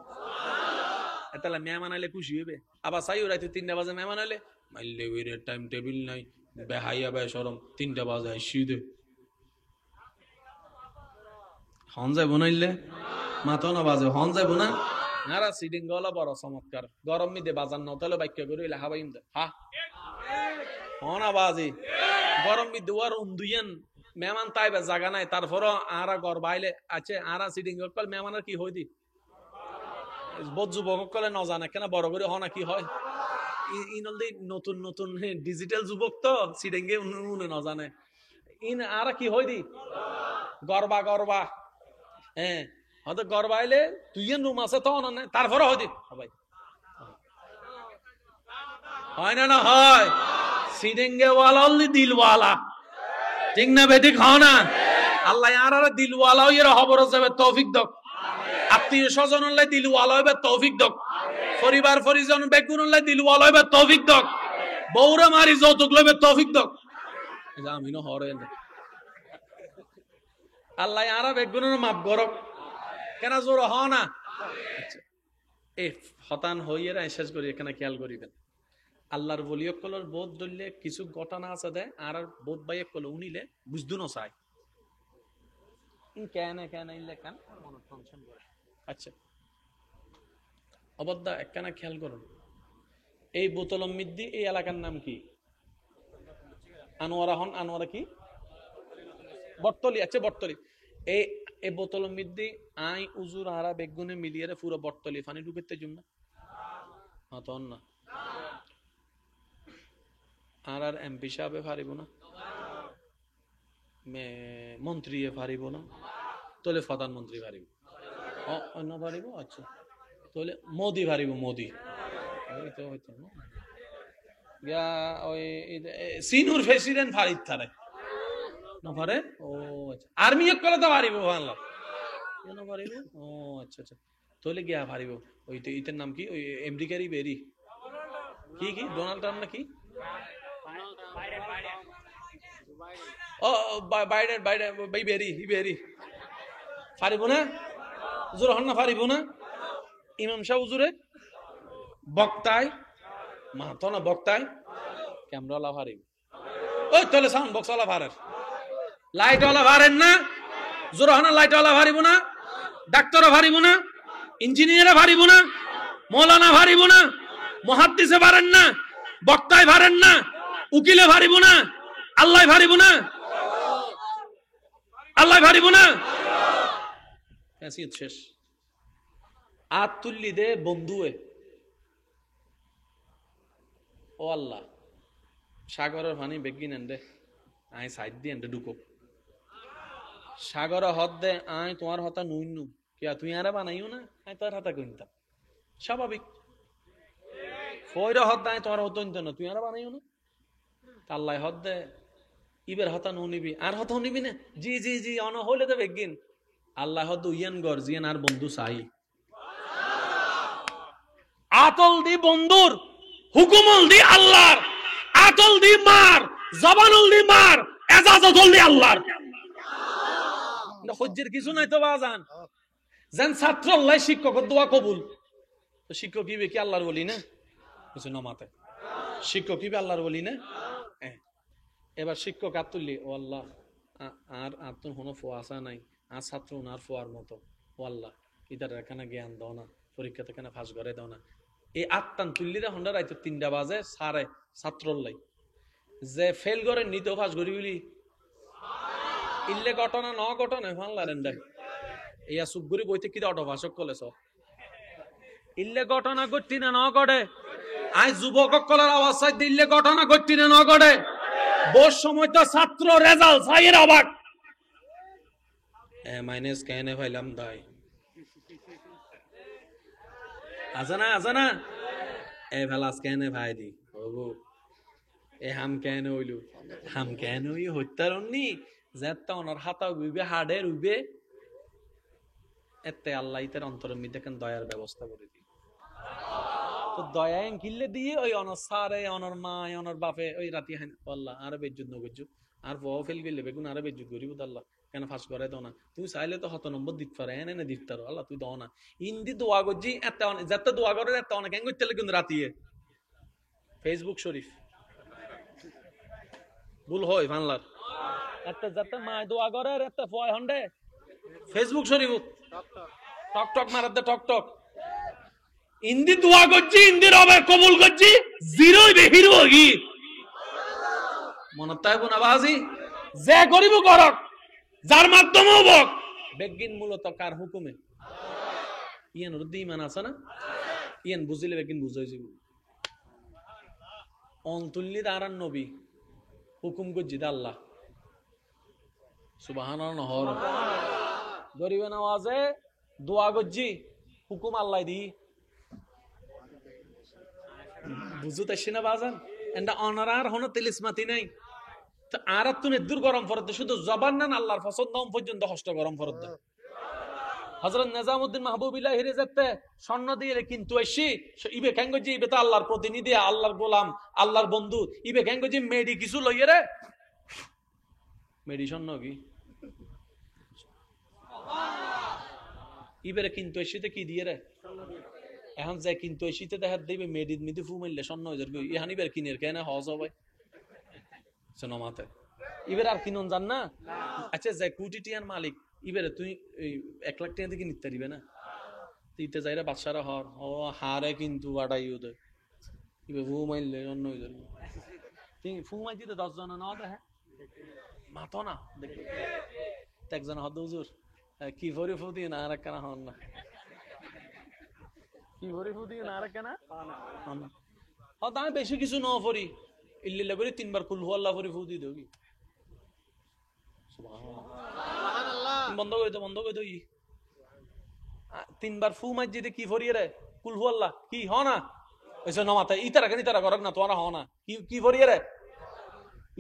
এতালা মেহমান আইলে খুশি হইবে আবার চাইও রাইতে 3টা বাজে মেহমান আইলে মাইলে ওইরে টাইম টেবিল নাই বেহাইয়া বে শরম 3টা বাজে আইসি দে হন যায় বনাইলে মাথা না বাজে হন যায় বনা নারা সিডিং গলা বড় চমৎকার গরম মিদে বাজার নতলে বাক্য করে হইলে হাবাইম দে হা হনা বাজি গরম মিদে ওয়ার উন্দুয়েন মেহমান তাইবে জায়গা নাই তারপর আরা গর বাইলে আছে আরা সিডিং গল মেহমানের কি হই দি বহুত যুবক কলে ন জানে কেন বড় করে হনা কি হয় ইনলদি নতুন নতুন ডিজিটাল যুবক তো সিডেঙ্গে উনে ন জানে ইন আর কি হয় দি গরবা গরবা হ্যাঁ হয়তো গরবা আইলে তুই রুম আছে তো না তারপরে হয় দি ভাই হয় না না হয় সিডেঙ্গে ওয়ালা অনলি দিলওয়ালা ঠিক না বেঠিক হয় না আল্লাহ আর দিলওয়ালা হইয়া খবর যাবে তৌফিক দক আত্মীয় স্বজন হলে দিলওয়ালা হইবে তৌফিক দক পরিবার পরিজন বেগুন হলে দিলওয়ালা হইবে তৌফিক দক বউরা মারি যৌতুক লইবে তৌফিক দক আমিনো হরে আল্লাহ আর বেগুনের মাপ গরক কেন জোর হ না এই হতান হইয়েরা শেষ করি এখানে খেয়াল করিবেন আল্লাহর বলিয়ক কলর বোধ ধরলে কিছু ঘটনা আছে দেয় আর বোধ বাইক কল উনিলে বুঝদু না চাই কেন কেন ইলে কেন মনে টেনশন করে আচ্ছা অবদ্দা একখানা খেয়াল করুন এই বোতলম মিদ্দি এই এলাকার নাম কি আনোয়ারা হন আনোয়ারা কি বটতলি আচ্ছা বটতলি এই বোতলম মিদ্দি আই উজুর আরা বেগুনে মিলিয়ে পুরো বটতলি পানি ঢুকেতে জন্য না তখন না আর এমপি সাহেবে পারিব না মন্ত্রী পারিব না তাহলে প্রধানমন্ত্রী পারিব অন্য পারিব আচ্ছা তাহলে মোদি পারিব মোদি হইতো হইতো গিয়া ওই সিনুর প্রেসিডেন্ট ফারিদ থারে না পারে ও আচ্ছা আর্মি এক করে তো পারিব বাংলা কেন পারিব ও আচ্ছা আচ্ছা তাহলে গিয়া পারিব ওই তো ইতের নাম কি ওই আমেরিকারই বেরি কি কি ডোনাল্ড ট্রাম্প না কি ও বাইডেন বাইডেন বেরি বেরি পারিব না হুজুর হন না পারিব না ইমাম শাহ হুজুরে বক্তায় মাতো না বক্তায় ক্যামেরাওয়ালা পারিব ওই তাহলে সাউন্ড বক্সওয়ালা পারেন লাইটওয়ালা পারেন না জোর হন লাইটওয়ালা পারিব না ডাক্তারও পারিব না ইঞ্জিনিয়ারে পারিব না মৌলানা পারিব না মুহাদ্দিসে পারেন না বক্তায় পারেন না উকিলে পারিব না আল্লাহ পারিব না আল্লাহ পারিব না শেষ আত তুল্লি দে বন্ধুয়ে ও আল্লাহ সাগরের পানি বেগি নেন দে আই সাইড দিয়ে এনে ঢুকো সাগর হদ দে আই তোমার হতা নুই নু কিয়া তুই আরে বানাইও না আই তোর হাতা কইতাম স্বাভাবিক ফয়রা হদ দে তোমার হতো না তুই আরে বানাইও না আল্লাহ হদ দে ইবের হতা নু নিবি আর হতা নিবি না জি জি জি অন হইলে তো বেগিন আল্লাহ হদ ইয়ান গর জিয়ান আর বন্ধু চাই আতল দি বন্ধুর হুকুমল দি আল্লাহর আতল দি মার জবানুল দি মার এজাজত দি আল্লাহর হজ্জের কিছু নাই তো বাজান যেন ছাত্র আল্লাহ শিক্ষকের দোয়া কবুল তো শিক্ষক কি কি আল্লাহর বলি না কিছু নমাতে শিক্ষক কি আল্লাহর বলি না এবার শিক্ষক আর তুললি ও আল্লাহ আর তো কোনো ফোয়া আসা নাই আর ছাত্র ওনার ফোয়ার মতো ও আল্লাহ ইদার এখানে জ্ঞান দাও না পরীক্ষাতে কেন ফাঁস করে দাও না এই আটটান তুললিরা হন্ডা রাইতো 3টা বাজে সারে ছাত্রলাই যে ফেল করে নিতেও ফাঁস করি বলি ইল্লে ঘটনা ন ঘটনা ফানলারেন দেখ ইয়া সুগুরি বইতে কি অটো ভাষক কলেছ ইল্লে ঘটনা ঘটতি না ন ঘটে আই যুবক কলের আওয়াজ চাই দিল্লে ঘটনা ঘটতি না ন ঘটে বস সময় তো ছাত্র রেজাল্ট চাইয়ের অবাক মাইনাস কেন ভাইলাম দাই আছে না এ ভেলাস কেন ভাই দি ওগো এ হাম কেন হইলু হাম কেন হই হত্যারণনি যেটা ওনার হাতা উইবে হাড়ে উইবে এতে আল্লাহ ইতার অন্তরের মধ্যে কেন দয়ার ব্যবস্থা করে দি তো দয়ায় কিল্লে দিয়ে ওই অনর সারে অনর মা অনর বাপে ওই রাতি হান আল্লাহ আর বেজ্জুত নগজ্জু আর বউ ফেল গেলে বেগুন আর বেজ্জুত গরিব আল্লাহ কেন ফাঁস করে দাও না তুই চাইলে তো হত নম্বর দিতে পারে এনে দিতে পারো আল্লাহ তুই দাও না ইন্দি দোয়া গজি এত যাতে দোয়া করে এত অনেক কেন করতে কিন্তু রাতিয়ে ফেসবুক শরীফ ভুল হয় বাংলার একটা যাতে মায় দোয়া করে এত ফয় হন্ডে ফেসবুক শরীফ টক টক মারাতে টক টক ইন্দি দোয়া করছি ইন্দি রবে কবুল করছি জিরোই বেহির হগি মনে তাই বোনা বাজি যে করিব করক যার মাধ্যমেও বক বেগিন মূলত কার হুকুমে ইয়ান রুদ্দি ইমান আছে না ইয়ান বুঝিলে বেকিন বুঝাই যাব অন্তুল্লি দারান নবী হুকুম করছি আল্লাহ সুবহানাল্লাহ নহর গরিবে নামাজে দোয়া করছি হুকুম আল্লাহ দি বুঝতে আসছি না বাজান এন্ড অনারার হন তেলিসমাতি নাই তো আর তুনে দূর গরম ফরত শুধু জবান না আল্লাহর পছন্দ পর্যন্ত কষ্ট গরম ফরত হযরত নিজামউদ্দিন মাহবুবিল্লাহ হিরে যেতে স্বর্ণ দিয়ে কিন্তু এসি ইবে কেঙ্গজি ইবে তো আল্লাহর প্রতিনিধি আল্লাহর গোলাম আল্লাহর বন্ধু ইবে কেঙ্গজি মেডি কিছু লইয়ে রে মেডি স্বর্ণ কি ইবেরে কিন্তু এসিতে কি দিয়ে রে এখন যে কিন্তু এসিতে দেখা দিবে মেডিদ মিদি ফু মারলে স্বর্ণ হয়ে যাবে ইহান ইবের কিনের কেন হজ হবে মাতে ইবের আর কিনুন জান না আচ্ছা যে কোটি টিয়ার মালিক ইবেরে তুই 1 লাখ টাকা থেকে নিতে পারবে না ইতে যাইরা বাদশারা হর ও হারে কিন্তু আড়াই ওদের ইবে ফু মারলে স্বর্ণ হয়ে যাবে তুই ফু মাই দিতে 10 জন না দেখে মাতো না দেখি একজন হদ হুজুর কি ভরি ফু দিয়ে না আর কেন হন না কি ভরি ফু দিয়ে না আর কেন হদ আমি বেশি কিছু ন ভরি ইল্লিল্লাহ করে 3 বার কুল হু আল্লাহ ভরি ফু দিয়ে দেও কি সুবহানাল্লাহ বন্ধ করে দই 3 বার ফু মাই দিতে কি ভরি রে কুল হু আল্লাহ কি হ না এসে নমাতে ইতারা কেন ইতারা করক না তোরা হ না কি ভরি রে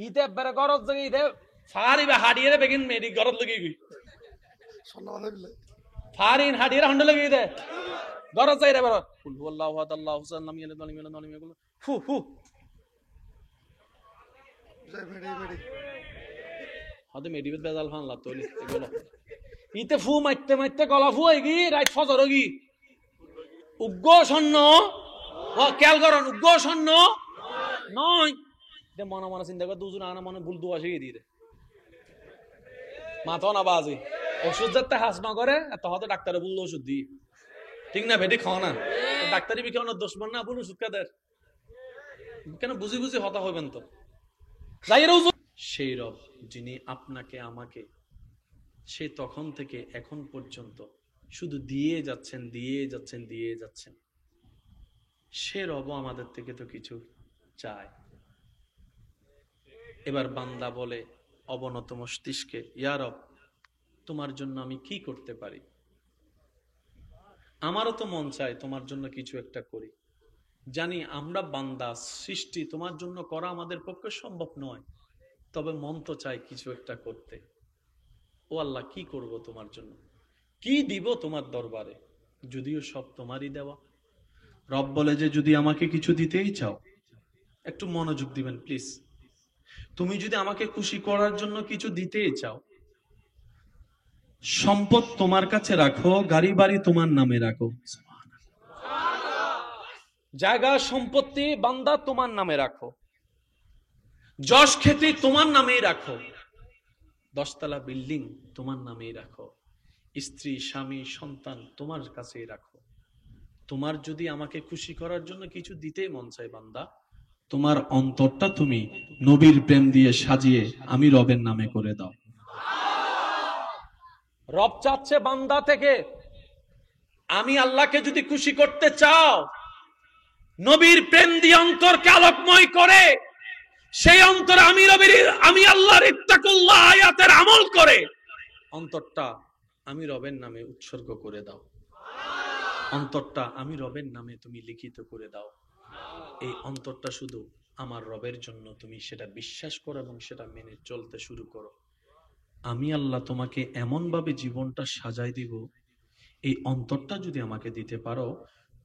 ইতে বেরে গরজ জায়গা ইতে ফারিবা হাডিয়ে রে বেগিন মেডি গরজ লাগি গই ফারিন হাডিয়ে হন্ড লাগি দে গরজ যাই রে বের কুল হু আল্লাহু আহাদ আল্লাহু সাল্লাম ইয়ালে দলিম এগুলো ফু ফু যাই মেডি হদে মেডিবেত বেজাল ফান লা তোলি এগুলো ইতে ফু মাইতে গলা ফু হইগি রাত ফজর হইগি উগ্গ শূন্য ও কেল করন উগ্গ শূন্য নয় দে মনে মনে চিন্তা করে দুজন আনা মনে ভুল দুয়া শিখে দিয়ে মাথা না বাজি ওষুধ যাতে হাস না করে তহতে ডাক্তারে বললো ওষুধ দি ঠিক না বেটি খাও না ডাক্তারি বিজ্ঞানের দুশ্মন না বলুন ওষুধ কাদের কেন বুঝি হতা হইবেন তো যাই সেই রব যিনি আপনাকে আমাকে সে তখন থেকে এখন পর্যন্ত শুধু দিয়ে যাচ্ছেন সে রব আমাদের থেকে তো কিছু চায় এবার বান্দা বলে অবনত মস্তিষ্কে ইয়া রব তোমার জন্য আমি কি করতে পারি আমারও তো মন চায় তোমার জন্য কিছু একটা করি জানি আমরা বান্দা সৃষ্টি তোমার জন্য করা আমাদের পক্ষে সম্ভব নয় তবে মন তো চায় কিছু একটা করতে ও আল্লাহ কি করব তোমার জন্য কি দিব তোমার দরবারে যদিও সব তোমারই দেওয়া রব বলে যে যদি আমাকে কিছু দিতেই চাও একটু মনোযোগ দিবেন প্লিজ তুমি যদি আমাকে খুশি করার জন্য কিছু দিতেই চাও সম্পদ তোমার কাছে রাখো গাড়ি বাড়ি তোমার নামে রাখো জায়গা সম্পত্তি বান্দা তোমার নামে রাখো যশ খ্যাতি তোমার নামেই রাখো 10 তলা বিল্ডিং তোমার নামেই রাখো স্ত্রী স্বামী সন্তান তোমার কাছেই রাখো তোমার যদি আমাকে খুশি করার জন্য কিছু দিতেই মন চায় বান্দা তোমার অন্তরটা তুমি নবীর প্রেম দিয়ে সাজিয়ে আমি রবের নামে করে দাও রব চাচ্ছে বান্দা থেকে আমি আল্লাহকে যদি খুশি করতে চাও নবীর প্রেম দিয়ে অন্তরকে আলোকময় করে সেই অন্তর আমি আল্লাহর ইত্তাকুল্লাহ আয়াতের আমল করে অন্তরটা আমি রবের নামে উৎসর্গ করে দাও অন্তরটা আমি রবের নামে তুমি লিখিত করে দাও এই অন্তরটা শুধু আমার রবের জন্য তুমি সেটা বিশ্বাস করো এবং সেটা মেনে চলতে শুরু করো আমি আল্লাহ তোমাকে এমন ভাবে জীবনটা সাজাই দিব এই অন্তরটা যদি আমাকে দিতে পারো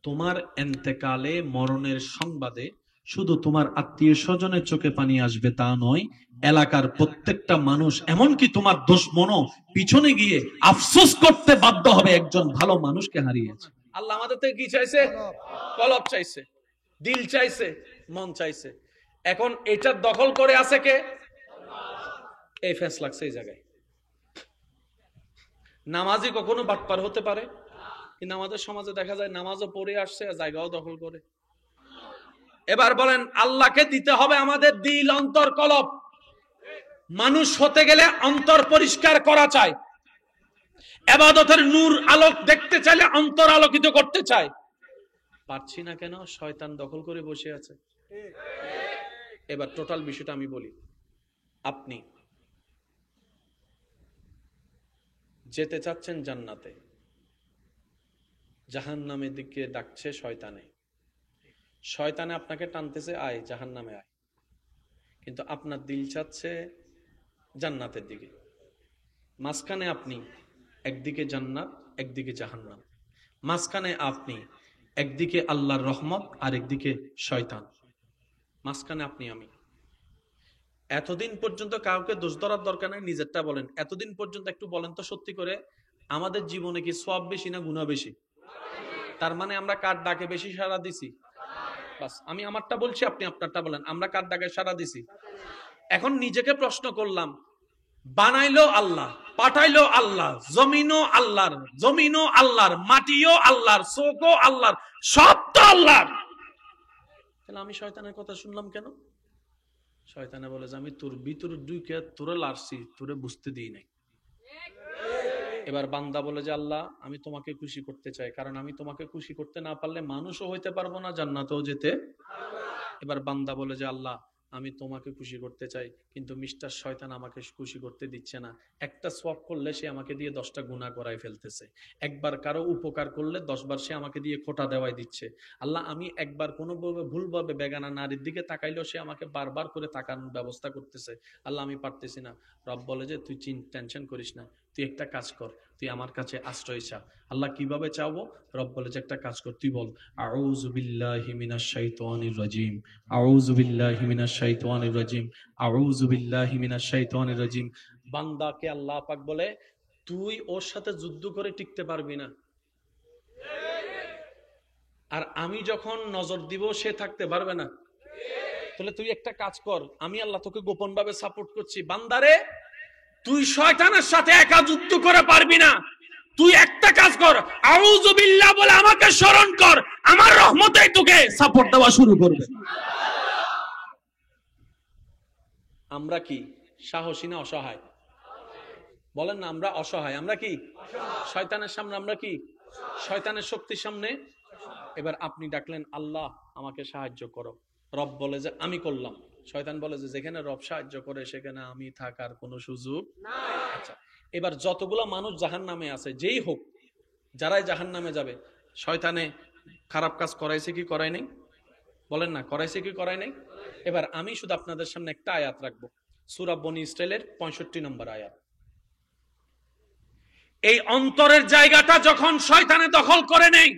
তোমার এন্তেকালে মরণের সংবাদে শুধু তোমার আত্মীয় স্বজনের চোখে পানি আসবে তা নয় এলাকার প্রত্যেকটা মানুষ এমনকি তোমার দুশমনও পিছনে গিয়ে আফসোস করতে বাধ্য হবে একজন ভালো মানুষকে হারিয়েছে আল্লাহ আমাদের থেকে কি চাইছে কলব চাইছে দিল চাইছে মন চাইছে এখন এটা দখল করে আছে কে এই ফেসলা লাগছে এই জায়গায় নামাজি কখনো বাটপার হতে পারে কিন্তু আমাদের সমাজে দেখা যায় নামাজও পড়ে আসছে জায়গাও দখল করে এবার বলেন আল্লাহকে দিতে হবে আমাদের দিল অন্তর কলব মানুষ হতে গেলে অন্তর পরিষ্কার করা চাই ইবাদতের নূর আলোক দেখতে চাইলে অন্তর আলোকিত করতে চায়, পারছি না কেন? শয়তান দখল করে বসে আছে। এবার টোটাল বিষয়টা আমি বলি। আপনি যেতে চাচ্ছেন জান্নাতে, জাহান্নামের দিকে ডাকছে শয়তানে। শয়তানে আপনাকে টানতেছে আয় জাহান্নামে আয়, কিন্তু আপনার দিল চাচ্ছে জান্নাতের দিকে। মাঝখানে আপনি, একদিকে জান্নাত একদিকে জাহান্নাম। মাঝখানে আপনি, একদিকে আল্লাহর রহমত আর একদিকে শয়তান। মাঝখানে আপনি আমি। এতদিন পর্যন্ত কাউকে দোষ ধরার দরকার নাই, নিজেরটা বলেন। এতদিন পর্যন্ত একটু বলেন তো সত্যি করে, আমাদের জীবনে কি সওয়াব বেশি না গুনাহ বেশি? তার মানে আমরা কার ডাকে বেশি সাড়া দিছি? বাস, আমি আমারটা বলছি, আপনি আপনারটা বলেন। আমরা কার ডাকে সাড়া দিছি? এখন নিজেকে প্রশ্ন করলাম, বানাইলো আল্লাহ, পাঠাইলো আল্লাহ, জমিনও আল্লাহর, জমিনও আল্লাহর, মাটিও আল্লাহর, চোখও আল্লাহর, সব তো আল্লাহর। তাহলে আমি শয়তানের কথা শুনলাম কেন? শয়তানে বলে যে আমি তোর ভিতরে ঢুকে তোরে লারছি, তোরে বুঝতে দিই নাই। এবার বান্দা বলে যে আল্লাহ আমি তোমাকে খুশি করতে চাই, কারণ আমি তোমাকে খুশি করতে না পারলে মানুষও হইতে পারবো না, জান্নাতেও যেতে। এবার বান্দা বলে যে আল্লাহ আমি তোমাকে খুশি করতে চাই, কিন্তু মিস্টার শয়তান আমাকে খুশি করতে দিচ্ছে না। একটা সোয়াব করলে সে আমাকে দিয়ে 10টা গুনাহ করাই ফেলতেছে। একবার কারো উপকার করলে 10 বার সে আমাকে দিয়ে খোঁটা দেওয়াই দিচ্ছে। আল্লাহ আমি একবার কোনোভাবে ভুলভাবে বেগানা নারীর দিকে তাকাইলেও সে আমাকে বারবার করে তাকানোর ব্যবস্থা করতেছে। আল্লাহ আমি পারতেছি না। রব বলে যে তুই টেনশন করিস না, তুই একটা কাজ কর, তুই আমার কাছে আশ্রয় চা। আল্লাহ কিভাবে চাওবো? রব বলে যে একটা কাজ কর, তুই বল আউযু বিল্লাহি মিনাশ শাইতানির রাজিম, আউযু বিল্লাহি মিনাশ শাইতানির রাজিম, আউযু বিল্লাহি মিনাশ শাইতানির রাজিম। বান্দাকে আল্লাহ পাক বলে তুই ওর সাথে যুদ্ধ করে টিকতে পারবি না, আর আমি যখন নজর দিব সে থাকতে পারবে না। তাহলে তুই একটা কাজ কর, আমি আল্লাহ তোকে গোপন ভাবে সাপোর্ট করছি। বান্দারে তুই শয়তানের সাথে একা যুদ্ধ করে পারবি না, তুই একটা কাজ কর, আউযু বিল্লাহ বলে আমাকে স্মরণ কর, আমার রহমতেই তোকে সাপোর্ট দেওয়া শুরু করবে। আমরা কি সাহসী না অসহায়? বলেন না, আমরা অসহায়। আমরা কি শয়তানের সামনে? আমরা কি শয়তানের শক্তির সামনে? এবার আপনি ডাকলেন আল্লাহ আমাকে সাহায্য করো, রব বলে যে আমি করলাম। শয়তান বলে যে যেখানে রব সাহায্য করে সেখানে আমি থাকার কোনো সুযোগ নাই। আচ্ছা, এবার যতগুলো মানুষ জাহান্নামে আছে, যেই হোক, যারাই জাহান্নামে যাবে, শয়তানে খারাপ কাজ করাইছে কি করাই নাই? বলেন না, করাইছে কি করাই নাই? এবার আমি শুধু আপনাদের সামনে একটা আয়াত রাখবো, সূরা বনী ইসরাইলের 65 নম্বর আয়াত। এই অন্তরের জায়গাটা যখন শয়তানে দখল করে নেই,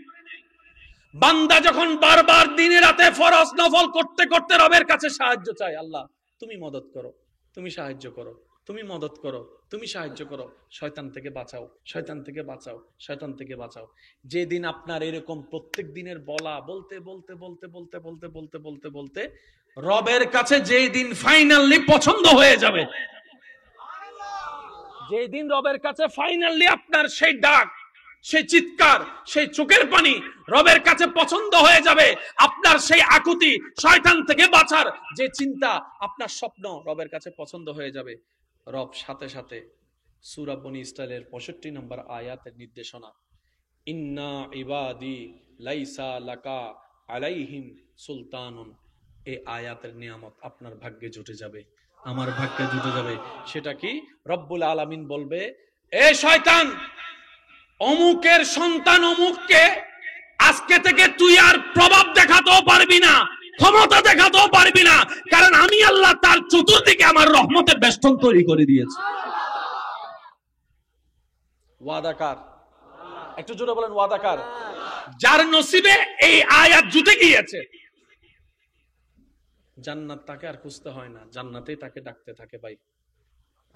বান্দা যখন বারবার দিনে রাতে ফরজ নফল করতে করতে রবের কাছে সাহায্য চায়, আল্লাহ তুমি মদত করো, তুমি সাহায্য করো, তুমি মদত করো, তুমি সাহায্য করো, শয়তান থেকে বাঁচাও, শয়তান থেকে বাঁচাও, শয়তান থেকে বাঁচাও। যেদিন আপনার এরকম প্রত্যেক দিনের বলা বলতে বলতে বলতে বলতে বলতে বলতে বলতে বলতে রবের কাছে যেই দিন ফাইনালি পছন্দ হয়ে যাবে, যেই দিন রবের কাছে ফাইনালি আপনার সেই ডাক, সেই চিৎকার, সেই চোখের পানি রবের কাছে পছন্দ হয়ে যাবে, আপনার সেই আকুতি, শয়তান থেকে বাঁচার যে চিন্তা, আপনার স্বপ্ন রবের কাছে পছন্দ হয়ে যাবে, রব সাথে সাথে সূরা বনী ইসরাইলের 65 নম্বর আয়াতের নির্দেশনা, ইন্না ইবাদি লাইসা লাকা আলাইহিম সুলতানুন, এই আয়াতের নিয়ামত আপনার ভাগ্যে জুটে যাবে, আমার ভাগ্যে জুটে যাবে। সেটা কি? রব্বুল আলামিন বলবে এ শয়তান, অমুকের সন্তান অমুককে আজকে থেকে তুই আর প্রভাব দেখাতেও পারবি না, ক্ষমতা দেখাতেও পারবি না, কারণ আমি আল্লাহ তার চতুর্দিকে আমার রহমতের বেষ্টন তৈরি করে দিয়েছি। ওয়াদাকার, একটু জোরে বলেন ওয়াদাকার। যার নসিবে এই আয়াত জুটে গিয়েছে, জান্নাত তাকে আর খুঁজতে হয় না, জান্নাতেই তাকে ডাকতে থাকে, ভাই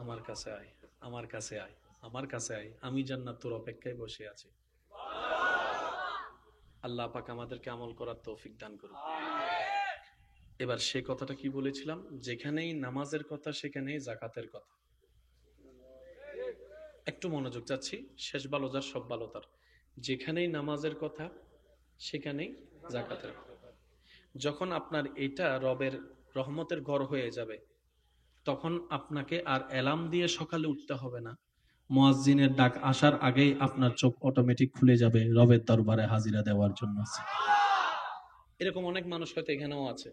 আমার কাছে আয়, আমার কাছে আয়, আমার কাছে আয়, আমি জান্নাত তোর অপেক্ষায় বসে আছি। আল্লাহ পাক আমাদেরকে আমল করার তৌফিক দান করুন। এবার সে কথাটা কি বলেছিলাম? যেখানেই নামাজের কথা সেখানেই যাকাতের কথা। একটু মনোযোগ চাচ্ছি, শেষ ভালো যার সব ভালো তার। যেখানেই নামাজের কথা সেখানেই যাকাতের কথা। যখন আপনার এটা রবের রহমতের ঘর হয়ে যাবে, তখন আপনাকে আর অ্যালার্ম দিয়ে সকালে উঠতে হবে না, মুয়াজ্জিনের ডাক আসার আগেই আপনার চোখ অটোমেটিক খুলে যাবে রবের দরবারে হাজিরা দেওয়ার জন্য। এরকম অনেক মানুষ হয়তো এখানেও আছে।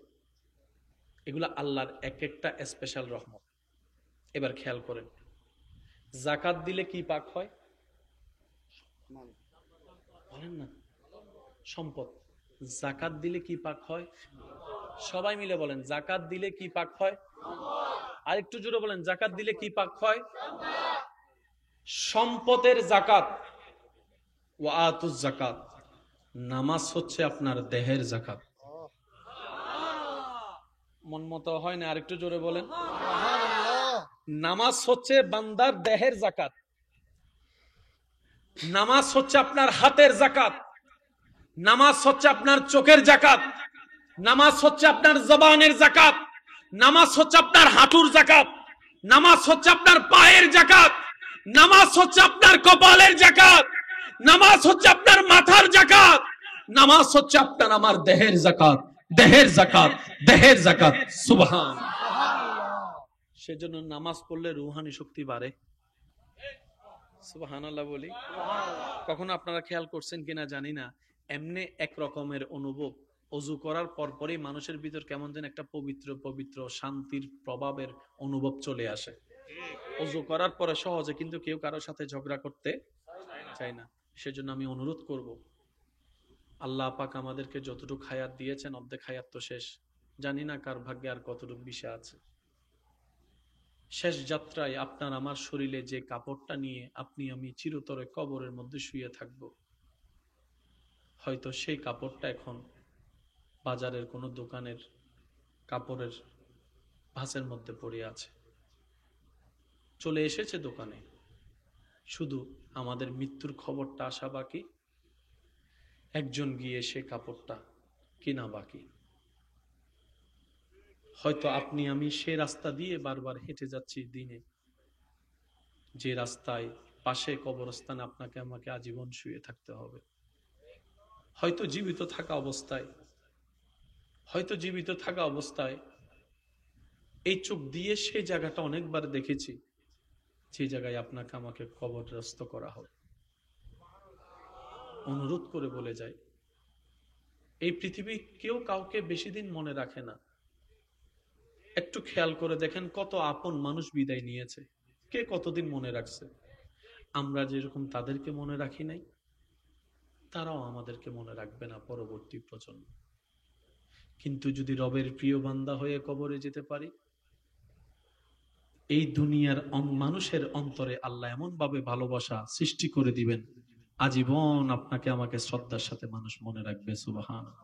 এগুলা আল্লাহর এক একটা স্পেশাল রহমত। এবার খেয়াল করেন, যাকাত দিলে কি পাক হয় বলেন না? সম্পদ। যাকাত দিলে কি পাক হয়? সবাই মিলে বলেন, যাকাত দিলে কি পাক হয়? আর একটু জোরে বলেন, যাকাত দিলে কি পাক হয়? সম্পদের যাকাত। ওয়া আতুজ যাকাত। নামাজ হচ্ছে আপনার দেহের যাকাত। মন মতো হয় না, আরেকটু জোরে বলেন। নামাজ হচ্ছে বান্দার দেহের যাকাত। নামাজ হচ্ছে আপনার হাতের যাকাত। নামাজ হচ্ছে আপনার চোখের যাকাত। নামাজ হচ্ছে আপনার জবানের যাকাত। নামাজ হচ্ছে আপনার হাঁটুর যাকাত। নামাজ হচ্ছে আপনার পায়ের যাকাত। নামাজ হচ্ছে আপনার কপালের যাকাত। নামাজ হচ্ছে আপনার মাথার যাকাত। নামাজ হচ্ছে আপনার আমার দেহের যাকাত। দেহের যাকাত, দেহের যাকাত। সুবহানাল্লাহ। সেজন্য নামাজ পড়লে রূহানি শক্তি বাড়ে। সুবহানাল্লাহ বলি। কখনো আপনারা খেয়াল করছেন কিনা জানি না, এমনি এক রকমের অনুভব অজু করার পরপরই মানুষের ভিতর কেমন যেন একটা পবিত্র পবিত্র শান্তির প্রভাবের অনুভব চলে আসে। অজু করার পরে সহজে কিন্তু কেউ কারোর সাথে ঝগড়া করতে চায় না। সেজন্য আমি অনুরোধ করব, আল্লাহ পাক আমাদেরকে যতটুকু হায়াত দিয়েছেন, অর্ধেক হায়াত তো শেষ, জানি না কার ভাগ্যে আর কতটুকু বিষয় আছে। শেষ যাত্রায় আপনার আমার শরীরে যে কাপড়টা নিয়ে আপনি আমি চিরতরে কবরের মধ্যে শুয়ে থাকব, হয়তো সেই কাপড়টা এখন বাজারের কোনো দোকানের কাপড়ের ভাঁজের মধ্যে পড়ে আছে, চলে এসেছে দোকানে, শুধু আমাদের মৃত্যুর খবরটা আসা বাকি, একজন গিয়ে সে কাপড়টা কিনা বাকি। হয়তো আপনি আমি সে রাস্তা দিয়ে বারবার হেঁটে যাচ্ছি দিনে, যে রাস্তায় পাশে কবরস্থানে আপনাকে আমাকে আজীবন শুয়ে থাকতে হবে। হয়তো জীবিত থাকা অবস্থায়, হয়তো জীবিত থাকা অবস্থায় এই চোখ দিয়ে সেই জায়গাটা অনেকবার দেখেছি, যে জায়গায় আপনাকে আমাকে কবরগ্রস্ত করা হবে। অনুরোধ করে বলে যায়, এই পৃথিবী কেউ কাউকে বেশি দিন মনে রাখে না। একটু খেয়াল করে দেখেন কত আপন মানুষ বিদায় নিয়েছে, কে কতদিন মনে রাখছে। আমরা যেরকম তাদেরকে মনে রাখি নাই, তারাও আমাদেরকে মনে রাখবে না পরবর্তী প্রজন্ম। কিন্তু যদি রবের প্রিয় বান্দা হয়ে কবরে যেতে পারি, এই দুনিয়ার মানুষের অন্তরে আল্লাহ এমন ভাবে ভালোবাসা সৃষ্টি করে দিবেন, আজীবন আপনাকে আমাকে শ্রদ্ধার সাথে মানুষ মনে রাখবে। সুবহানাল্লাহ।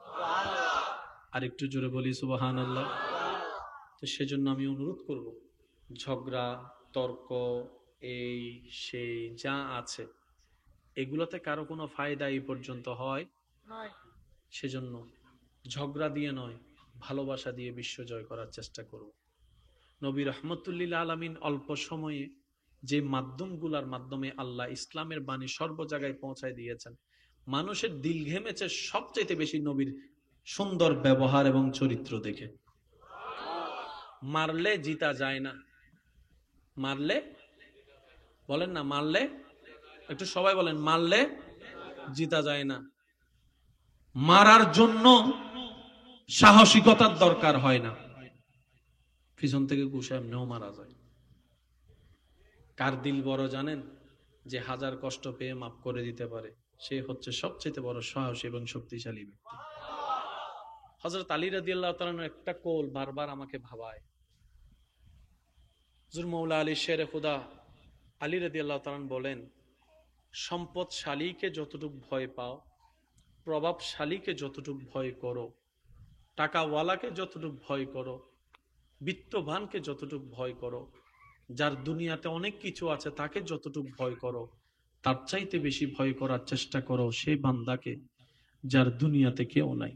আর একটু জোরে বলি সুবহানাল্লাহ। তো সেজন্য আমি অনুরোধ করব, ঝগড়া তর্ক এই সেই যা আছে, এগুলোতে কারো কোনো ফায়দা এই পর্যন্ত হয়? সেজন্য ঝগড়া দিয়ে নয়, ভালোবাসা দিয়ে বিশ্ব জয় করার চেষ্টা করব। নবী রহমতুল্লিল আলামিন অল্প সময়ে যে মাধ্যমগুলোর মাধ্যমে আল্লাহ ইসলামের বাণী সর্ব জায়গায় পৌঁছায় দিয়েছেন, মানুষের দিল ঘেমেছে সবচাইতে বেশি নবীর সুন্দর ব্যবহার এবং চরিত্র দেখে। মারলে জিতা যায় না, মারলে বলেন না, মারলে একটু সবাই বলেন, মারলে জিতা যায় না। মারার জন্য সাহসিকতার দরকার হয় না, পিছন থেকে ঘুষে এমনিও মারা যায়। কার দিল বড় জানেন? যে হাজার কষ্ট পেয়ে মাফ করে দিতে পারে, সে হচ্ছে সবচেয়ে বড় সাহসী এবং শক্তিশালী ব্যক্তি। হযরত আলী রাদিয়াল্লাহু তাআলা একটা কোল বারবার আমাকে ভাবায়। হুজুর মওলা আলী শেরে খুদা আলী রাদিয়াল্লাহু তাআলা বলেন, সম্পদশালীকে যতটুকু ভয় পাও, প্রভাবশালীকে যতটুকু ভয় করো, টাকাওয়ালাকে যতটুকু ভয় করো, বিত্তবানকে যতটুকু ভয় করো, যার দুনিয়াতে অনেক কিছু আছে তাকে যতটুকু ভয় করো, তার চাইতে বেশি ভয় করার চেষ্টা করো সেই বান্দাকে যার দুনিয়াতে কেউ নাই,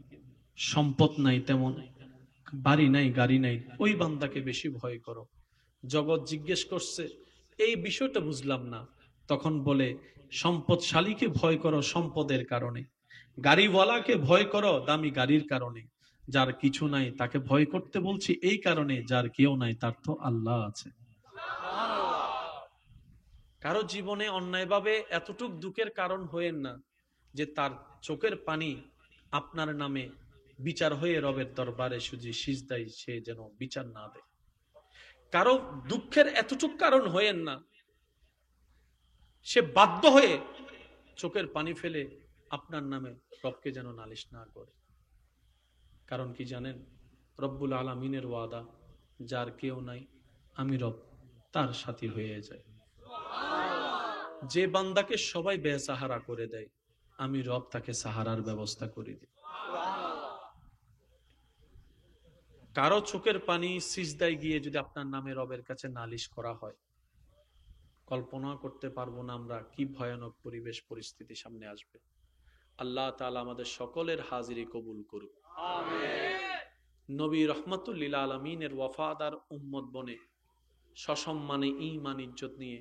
সম্পদ নাই, তেমন বাড়ি নাই, গাড়ি নাই, ওই বান্দাকে বেশি ভয় করো। জগৎ জিজ্ঞেস করছে এই বিষয়টা বুঝলাম না, তখন বলে সম্পদশালীকে ভয় করো সম্পদের কারণে, গাড়িওয়ালাকে ভয় করো দামি গাড়ির কারণে, যার কিছু নাই তাকে ভয় করতে বলছি এই কারণে, যার কেউ নাই তার তো আল্লাহ আছে। কারো জীবনে অন্যায়ভাবে এতটুক দুঃখের কারণ হয়েন না যে তার চোখের পানি আপনার নামে বিচার হয়ে রবের দরবারে শুধু সিজদায় সে যেন বিচার না দেয়। কারো দুঃখের এতটুক কারণ হয়েন না সে বাধ্য হয়ে চোখের পানি ফেলে আপনার নামে রবকে যেন নালিশ না করে। কারণ কি জানেন? রব্বুল আলামিনের ওয়াদা, যার কেউ নাই আমি রব তার সাথী হয়ে যায়। যে বান্দাকে সবাই বেসাহারা করে দেয় আমি রব তাকে সাহারার ব্যবস্থা করে দিই। কারো চোখের পানি সিজদায় গিয়ে যদি আপনার নামে রবের কাছে নালিশ করা হয়, কল্পনা করতে পারবো না আমরা কি ভয়ানক পরিবেশ পরিস্থিতি সামনে আসবে। আল্লাহ তাআলা আমাদের সকলের হাজিরি কবুল করুক। নবী রহমাতুল লিল আলামিনের ওয়াফাদার উম্মত বনে সসম্মানে ঈমান ইজ্জত নিয়ে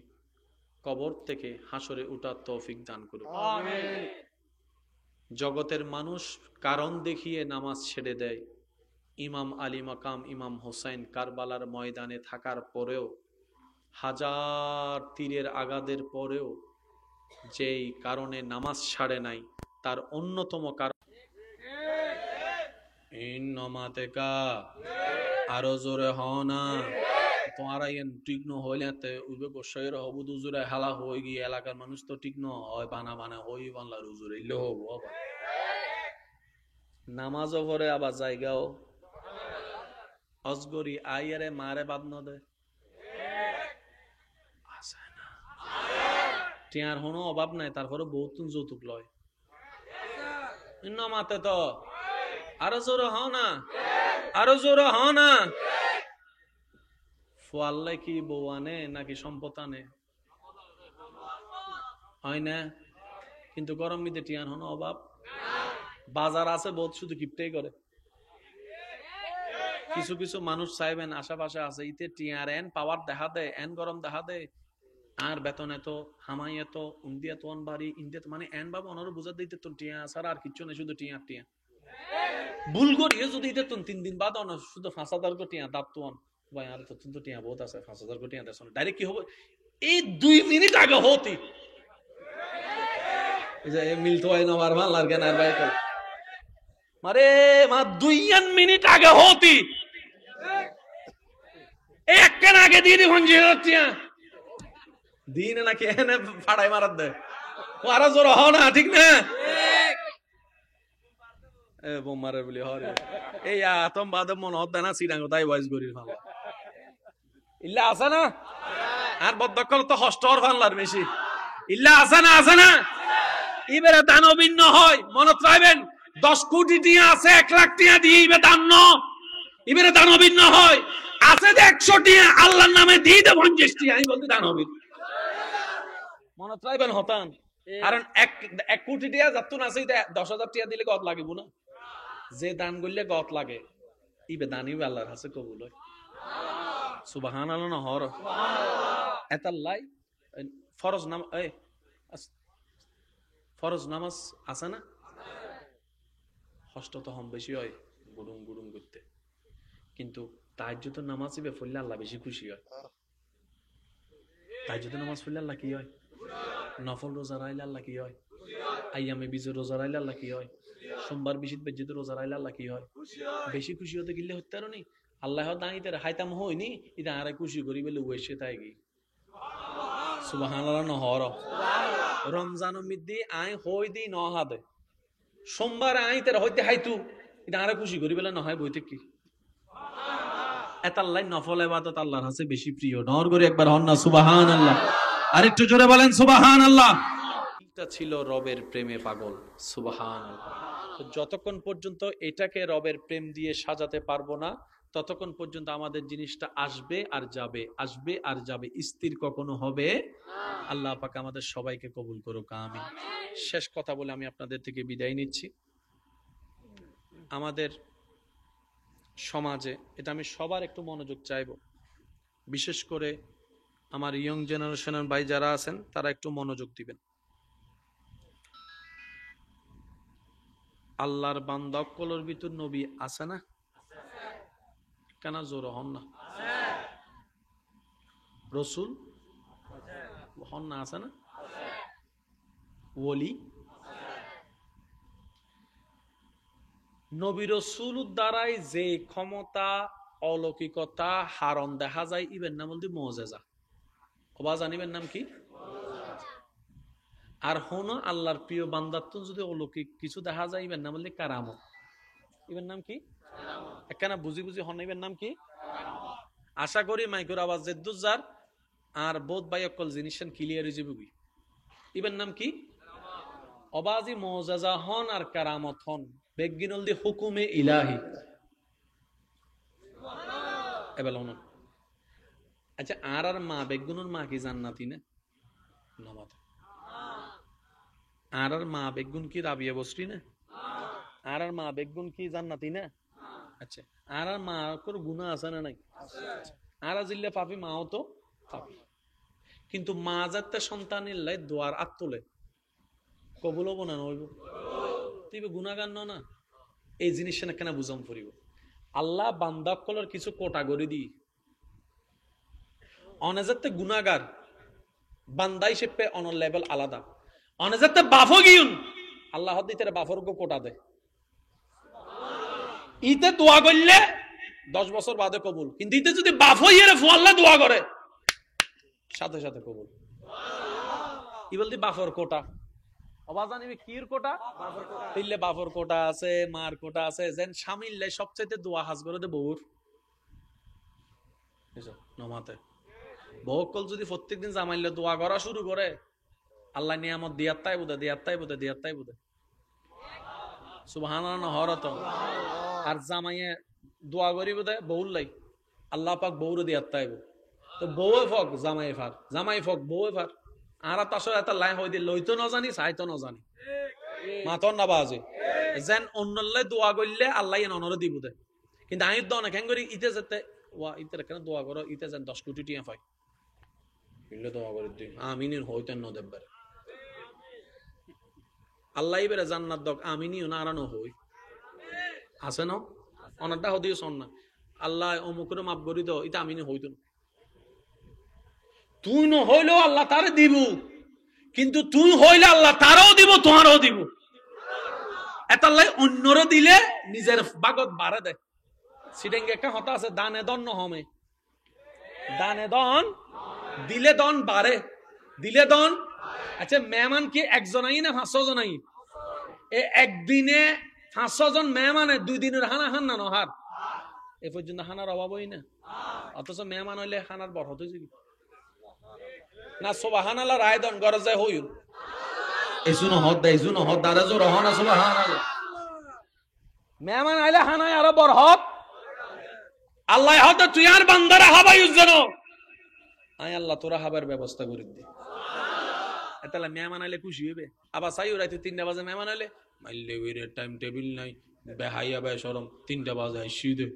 কবর থেকে হাসরে উঠার তৌফিক দান করুক। জগতের মানুষ কারণ দেখিয়ে নামাজ ছেড়ে দেয়, ইমাম আলী মাকাম ইমাম হোসেন কারবালার ময়দানে থাকার পরেও, হাজার তীরের আঘাতের পরেও যেই কারণে নামাজ ছাড়ে নাই তার অন্যতম কারণ আরো জোরে হনা তোমারা ঠিক নহলে উবে গোসাইয়ের হবুদ উজুরে হালা হয়ে গিয়ে এলাকার মানুষ তো ঠিক নয় বানা বানা হই বাংলার উজুরে ইলে হবো নামাজও পরে আবার জায়গাও অজগরি আইয়ারে মারে বাদ ন দে টিয়ার কোনো অভাব নাই, তারপরে বহুত যৌতুক লয় মাতে তো আরো জোরে হ না, আরো জোরে হ না। ফোয়াল্লাই কি বউ আনে নাকি সম্পদ আনে? হয় না, কিন্তু গরম মিদে টিয়ার হনো অভাব। বাজার আছে বহুত, শুধু কিপটাই করে। কিছু কিছু মানুষ চাইবেন আশেপাশে আছে ইতে টিয়ার এন পাওয়ার দেখা দেয়, এন গরম দেখা দেয়, আর বেতন এত হামাই এত ইন্ডিয়া তো বাড়ি ইন্ডিয়া মানে এন বাবা ওনারও বুঝা দিতে তো টিয়া ছাড়া আর কিচ্ছু নেই, শুধু টিয়া টিয়া ভুল করিয়ে যদি দিতে 3 দিন বাদ শুধু 5,000 টিয়া দাঁত তো ভাই আর তো টিয়া বহুত আছে, 5,000 টিয়া দেশ ডাইরেক্ট কি হবে এই 2 মিনিট আগে হতি মিলতো হয় না আমার ভালো লাগে না ভাই মারে মা 2 মিনিট আগে হতি এক কেন আগে দিয়ে দি হঞ্জি টিয়া দিন নাকি এনে ফাড়াই মারাত দেয় ও আরো জোর হ না, ঠিক না? বোমারে বলি হরে এই আতম বাদে মন হত না সিডাঙ্গ তাই ভয়েস করি ভালো ইল্লা আছে না, আর বদকল তো হস্টর ফানলার বেশি ইল্লা আছে না, আছে না। এবারে দানবিন্ন হয় মনত রাখবেন 10 কোটি টিয়া আছে 1 লাখ টিয়া দিয়ে ইবে দান্ন এবারে দানবিন্ন হয় আছে 100 টিয়া আল্লাহর নামে দিয়ে দে 50 টিয়া আমি বলতে দানবিন মনত রাখবেন হতান। কারণ 1 কোটি টিয়া যাতুন আছে 10,000 টিয়া দিলে গত লাগিব না, যে দান করলে গত লাগে ইবে দানিও আল্লাহর কাছে কবুল হয়। সুবহানাল্লাহ না হর এতাল্লাই ফরজ নাম এই ফরজ নামাজ আছে না, কষ্ট তো হম বেশি হয় গুডুম গুডুম করতে, কিন্তু তাহাজ্জুদের নামাজ ইবে পড়লে আল্লাহ বেশি খুশি হয়। তাহাজ্জুদের নামাজ পড়লে আল্লাহ কি হয়? নফল রোজা রাইলে আল্লাহ কি হয়? আইয়ামে বিজয় রোজা রাইলে আল্লাহ কি হয়? সোমবার বিশিত বেজ্জিত রোজা রাইলে আল্লাহ কি হয়? বেশি খুশি হতে গিলে হতে পারো নি আল্লাহ দাঁড়িয়ে হাইতাম হইনি এটা আরে খুশি করি বলে ওয়েসে তাই গি সুবহানাল্লাহ নহর রমজান মিদ্দি আই হই দি নহাদে সোমবার আই তের হইতে হাইতু এটা আরে খুশি করি বলে নহয় বইতে কি এতাল্লাই নফল ইবাদত আল্লাহর কাছে বেশি প্রিয়। নর করে একবার হন না সুবহানাল্লাহ, আরেকটু জোরে বলেন সুবহানাল্লাহ। এটা ছিল রবের প্রেমে পাগল, সুবহানাল্লাহ। যতক্ষণ পর্যন্ত এটাকে রবের প্রেম দিয়ে সাজাতে পারবো না ততক্ষণ পর্যন্ত আমাদের জিনিসটা আসবে আর যাবে, আসবে আর যাবে, স্থির কখনো হবে। আল্লাহ পাক আমাদের সবাইকে কবুল করুক, আমিন। শেষ কথা বলে আমি আপনাদের থেকে বিদায় নিচ্ছি। আমাদের সমাজে এটা আমি সবার একটু মনোযোগ চাইব, বিশেষ করে আমার ইয়ং জেনারেশনের ভাই যারা আছেন তারা একটু মনোযোগ দিবেন। আল্লাহর বান্দা কলর ভিতর নবী আছে না? কেন জোর হন না? রসুল হন না আছে না ওলি নবী রাসূল দ্বারাই যে ক্ষমতা অলৌকিকতা হারণ দেখা যায় ইবের নাম বলতে মুজিজা কবা জানিবেন নাম কি আর হন আল্লাহর প্রিয় বান্দার তো যদি অলৌকিক কিছু দেখা যায় ইবের নাম বলতে কারামত ইবের নাম কি একখানা বুঝি বুঝি হন ইবের নাম কি আশা করি মাইকুর আওয়াজ জেদ্দুজার আর বোধ বাই অকল জিনিসেন ক্লিয়ার হয়ে যাবে ইবের নাম কি অবাজি মুজিজা হন আর কারামত হন বেগিনল দি হুকুমে ইলাহি এবেল হন আচ্ছা আর মা বেগুনের মা কি জান্নাতি না নমাত আর মা বেগুন কি রাবিয়া বসরি না আর মা বেগুন কি জান্নাতি না আচ্ছা আর মা কোন গুনাহ আছে না নাই আর জিল্লে পাপি মাও তো পাপি কিন্তু মা যাতে সন্তানের লাই দোয়ার আত্মলে কবুল হবো না নইব তুই গুনাহগার না এই জিনিসটা কেন বুঝাম পড়িব আল্লাহ বান্দা কলর কিছু কোটাগরি দি অনেজাতে গুনাহগার বান্দা হিসেবে অন লেভেল আলাদা অনেজাতে বাফো গিউন আল্লাহ দিতে বাফর গো কোটা দেয় ইতে দোয়া করলে 10 বছর বাদে কবুল কিন্তু ইতে যদি বাফো ইয়েরে ফু আল্লাহ দোয়া করে সাথে সাথে কবুল ই বলতে বাফর কোটা অবাজানিবি কির কোটা তিল্লে বাফর কোটা আছে মার কোটা আছে যেন শামিললে সবচেয়ে দোয়া হাজ করে দে বউর বুঝছো নমাতে বউকল যদি প্রত্যেকদিন জামাইলে দোয়া করা শুরু করে আল্লাহ নিয়ামত দিয়াত্তাই বুদে সুবহানাল্লাহ হরত আর জামাইয়ে দোয়া করি বুদে বউর লাই আল্লাহ পাক বউরে দিয়াত্তাই তো বউয়ে ফক জামাই ফক বউয়ে ফাক আর তাসর এটা লাই হই দিল লইতো না জানি চাইতো না জানি মাতন না বাজে যেন অন্যল্লাই দোয়া করলে আল্লাহ অনরে দিব দে কিন্তু আমি দোয়া না কেন করি ইতে যেতে ওয়া ইতে কেন দোয়া করো ইতে যেন 10 কোটি টিয়া পাই ইল্লে দোয়া করে দিই আমিনের হইতেন ন দেববার আল্লাহ ইবেরে জান্নাত দক আমিনিও না আরানো হই আছে না অনারটা হদিও শোন না আল্লাহ অমুকের মাপ করি দাও এটা আমিনি হইতো না তুই ন হইলেও আল্লাহ তারে দিব কিন্তু তুই হইলে আল্লাহ তারও দিব তোমারও দিব এতাল্লাই অন্যরও দিলে নিজের বাগত বাড়ে দেয় সিডেঙ্গে একটা হতা আছে দানে দন নহমে দানে দন দিলে দন বাড়ে দিলে দন আচ্ছা মেহমান কি একজনাই না 500 জনাই এ একদিনে 500 জন মেহমানে 2 দিনের হানা হান না নহার এ পর্যন্ত হানার অভাবই না অথচ মেহমান হইলে হানার বরহত হয়ে যাবে না সুবহানাল্লাহ রায়দন গরজে হইল এজুনো হদ দারা জোর হনা সুবহানাল্লাহ মেহমান আইলে হানায় আর বরহত আল্লাহ হদ তুই আর বান্দারা হাবাই উজনো আয় আল্লাহ তোরা হাবার ব্যবস্থা করে দে এতালা মেহমান আইলে খুশি হবে আবার চাইও রাইতে 3টা বাজে মেহমান আইলে মাইলে ওইরে টাইম টেবিল নাই বেহাইয়া বে শরম 3টা বাজে আইসি দে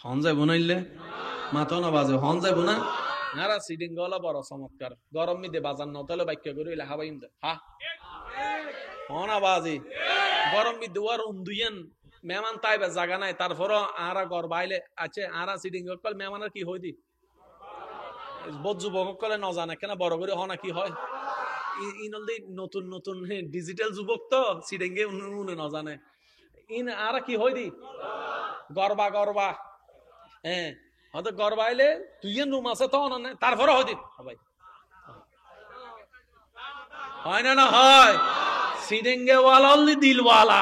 হন যাইব নাইলে মাথা না বাজে হন যাইব না নারা সিডিং গলা বড় চমৎকার গরম মিদে বাজার ন তাহলে বাক্য করে হইলে হাবাইম দে হা হনা বাজি গরম মিদে ওয়ার উন্দুয়েন মেহমান তাইবে জায়গা নাই তারপর আরা গর বাইলে আছে আরা সিডিং কল মেহমানের কি হই দি বহুত যুবক কলে ন জানে কেন বড় করে হনা কি হয় ইনলদি নতুন নতুন ডিজিটাল যুবক তো সিডিংগে উনি ন জানে ইন আরা কি হই দি গরবা হ্যাঁ হয়তো গরবাইলে তুই রুম আছে তো না তারপরে হয় দিন ভাই হয় না হয় সিডেঙ্গে ওয়ালা অনলি দিলওয়ালা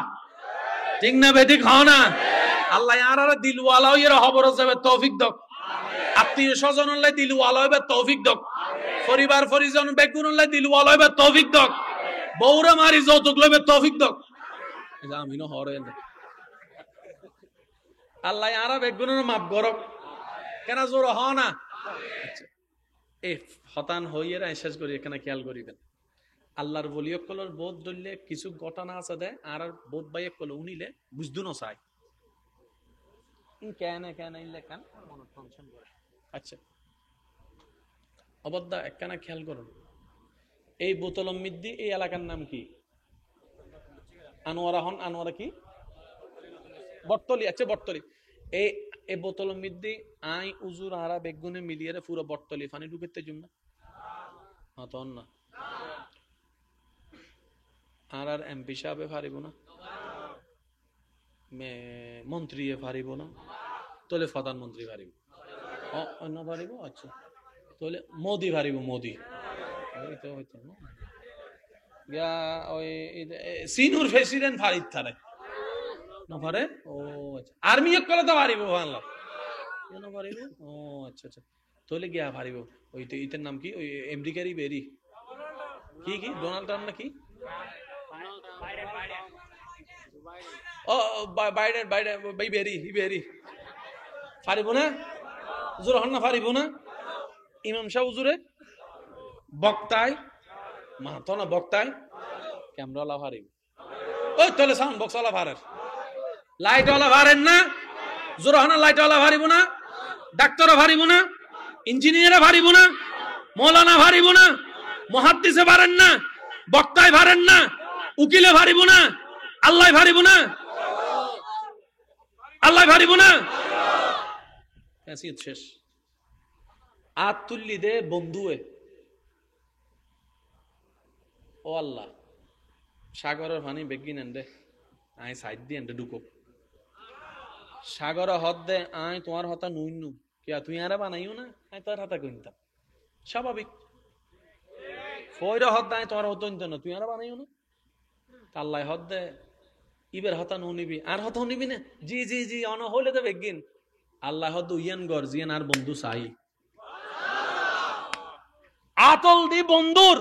ঠিক না বেদি খাও না আল্লাহ আর দিলওয়ালা হইয়ে খবর যাবে তৌফিক দক আত্মীয় স্বজন হলে দিলওয়ালা হবে তৌফিক দক পরিবার পরিজন বেগুন হলে দিলওয়ালা হবে তৌফিক দক বউরে মারি যৌতুক লইবে তৌফিক দক আমিনো হরে আল্লাহ আর বেগুনের মাপ গরক কেন জোর হ না এ হতান হইয়ে শেষ করি এখানে খেয়াল করিবেন আল্লাহর বলিয়কলর বোধ ধরলে কিছু ঘটনা আছে দে আর বোধ বাইক কল উনিলে বুঝদু না চাই কেন ইলে কেন মন টেনশন করে আচ্ছা অবদ্দা একখানা খেয়াল করুন এই বোতলম মিদ্দি এই এলাকার নাম কি আনোয়ারা কি বটতলি আচ্ছা বটতলি এই এ বোতল মধ্যে আই উজুর আরা বেগুনে মিলিয়ে পুরো বটতলি পানি ঢুকেতে জুম না তখন না আর এমপি সাহেবে পারিব না মন্ত্রী পারিব না তাহলে প্রধানমন্ত্রী পারিব অন্য পারিব আচ্ছা তাহলে মোদি পারিব মোদি তো হইতো না গা ওই সিনুর প্রেসিডেন্ট ফারিদ থারে না পারে ও আচ্ছা আর্মি এক করে তো পারিব বাংলা কেন পারিব ও আচ্ছা আচ্ছা তাহলে গিয়া পারিব ওই তো ইতের নাম কি ওই আমেরিকারই বেরি কি কি ডোনাল্ড ট্রাম্প না কি ও বাইডেন বাইডেন বাই বেরি হি বেরি পারিব না হুজুর হন না পারিব না ইমাম সাহেব হুজুরে বক্তায় মাতো না বক্তায় ক্যামেরাওয়ালা পারিব ওই তাহলে সাউন্ড বক্সওয়ালা পারেন লাইটওয়ালা পারেন না হুজুর হন লাইটওয়ালা পারিব না ডাক্তারও পারিব না ইঞ্জিনিয়ারে পারিব না মৌলানা পারিব না মুহাদ্দিসে পারেন না বক্তায় পারেন না উকিলে পারিব না আল্লাহ পারিব না আল্লাহ পারিব না শেষ আত তুল্লি দে বন্ধুয়ে ও আল্লাহ সাগরের পানি বেগি নেন দে আই সাইড দিয়ে এনে ঢুকো সাগর হদ দে আই তোমার হতা নুইনু কিয়া তুই আরে বানাইও না আই তোর হাতা কইতাম স্বাভাবিক ফয়রা হদ আই তোমার হতো না তুই আরে বানাইও না আল্লাহ হদ দে ইবের হতা নো নিবি আর হতা নিবি না জি জি জি অন হইলে তো বেগিন আল্লাহ হদ উইয়ান গর্জিয়ান আর বন্ধু সাই আতল দি বন্ধুর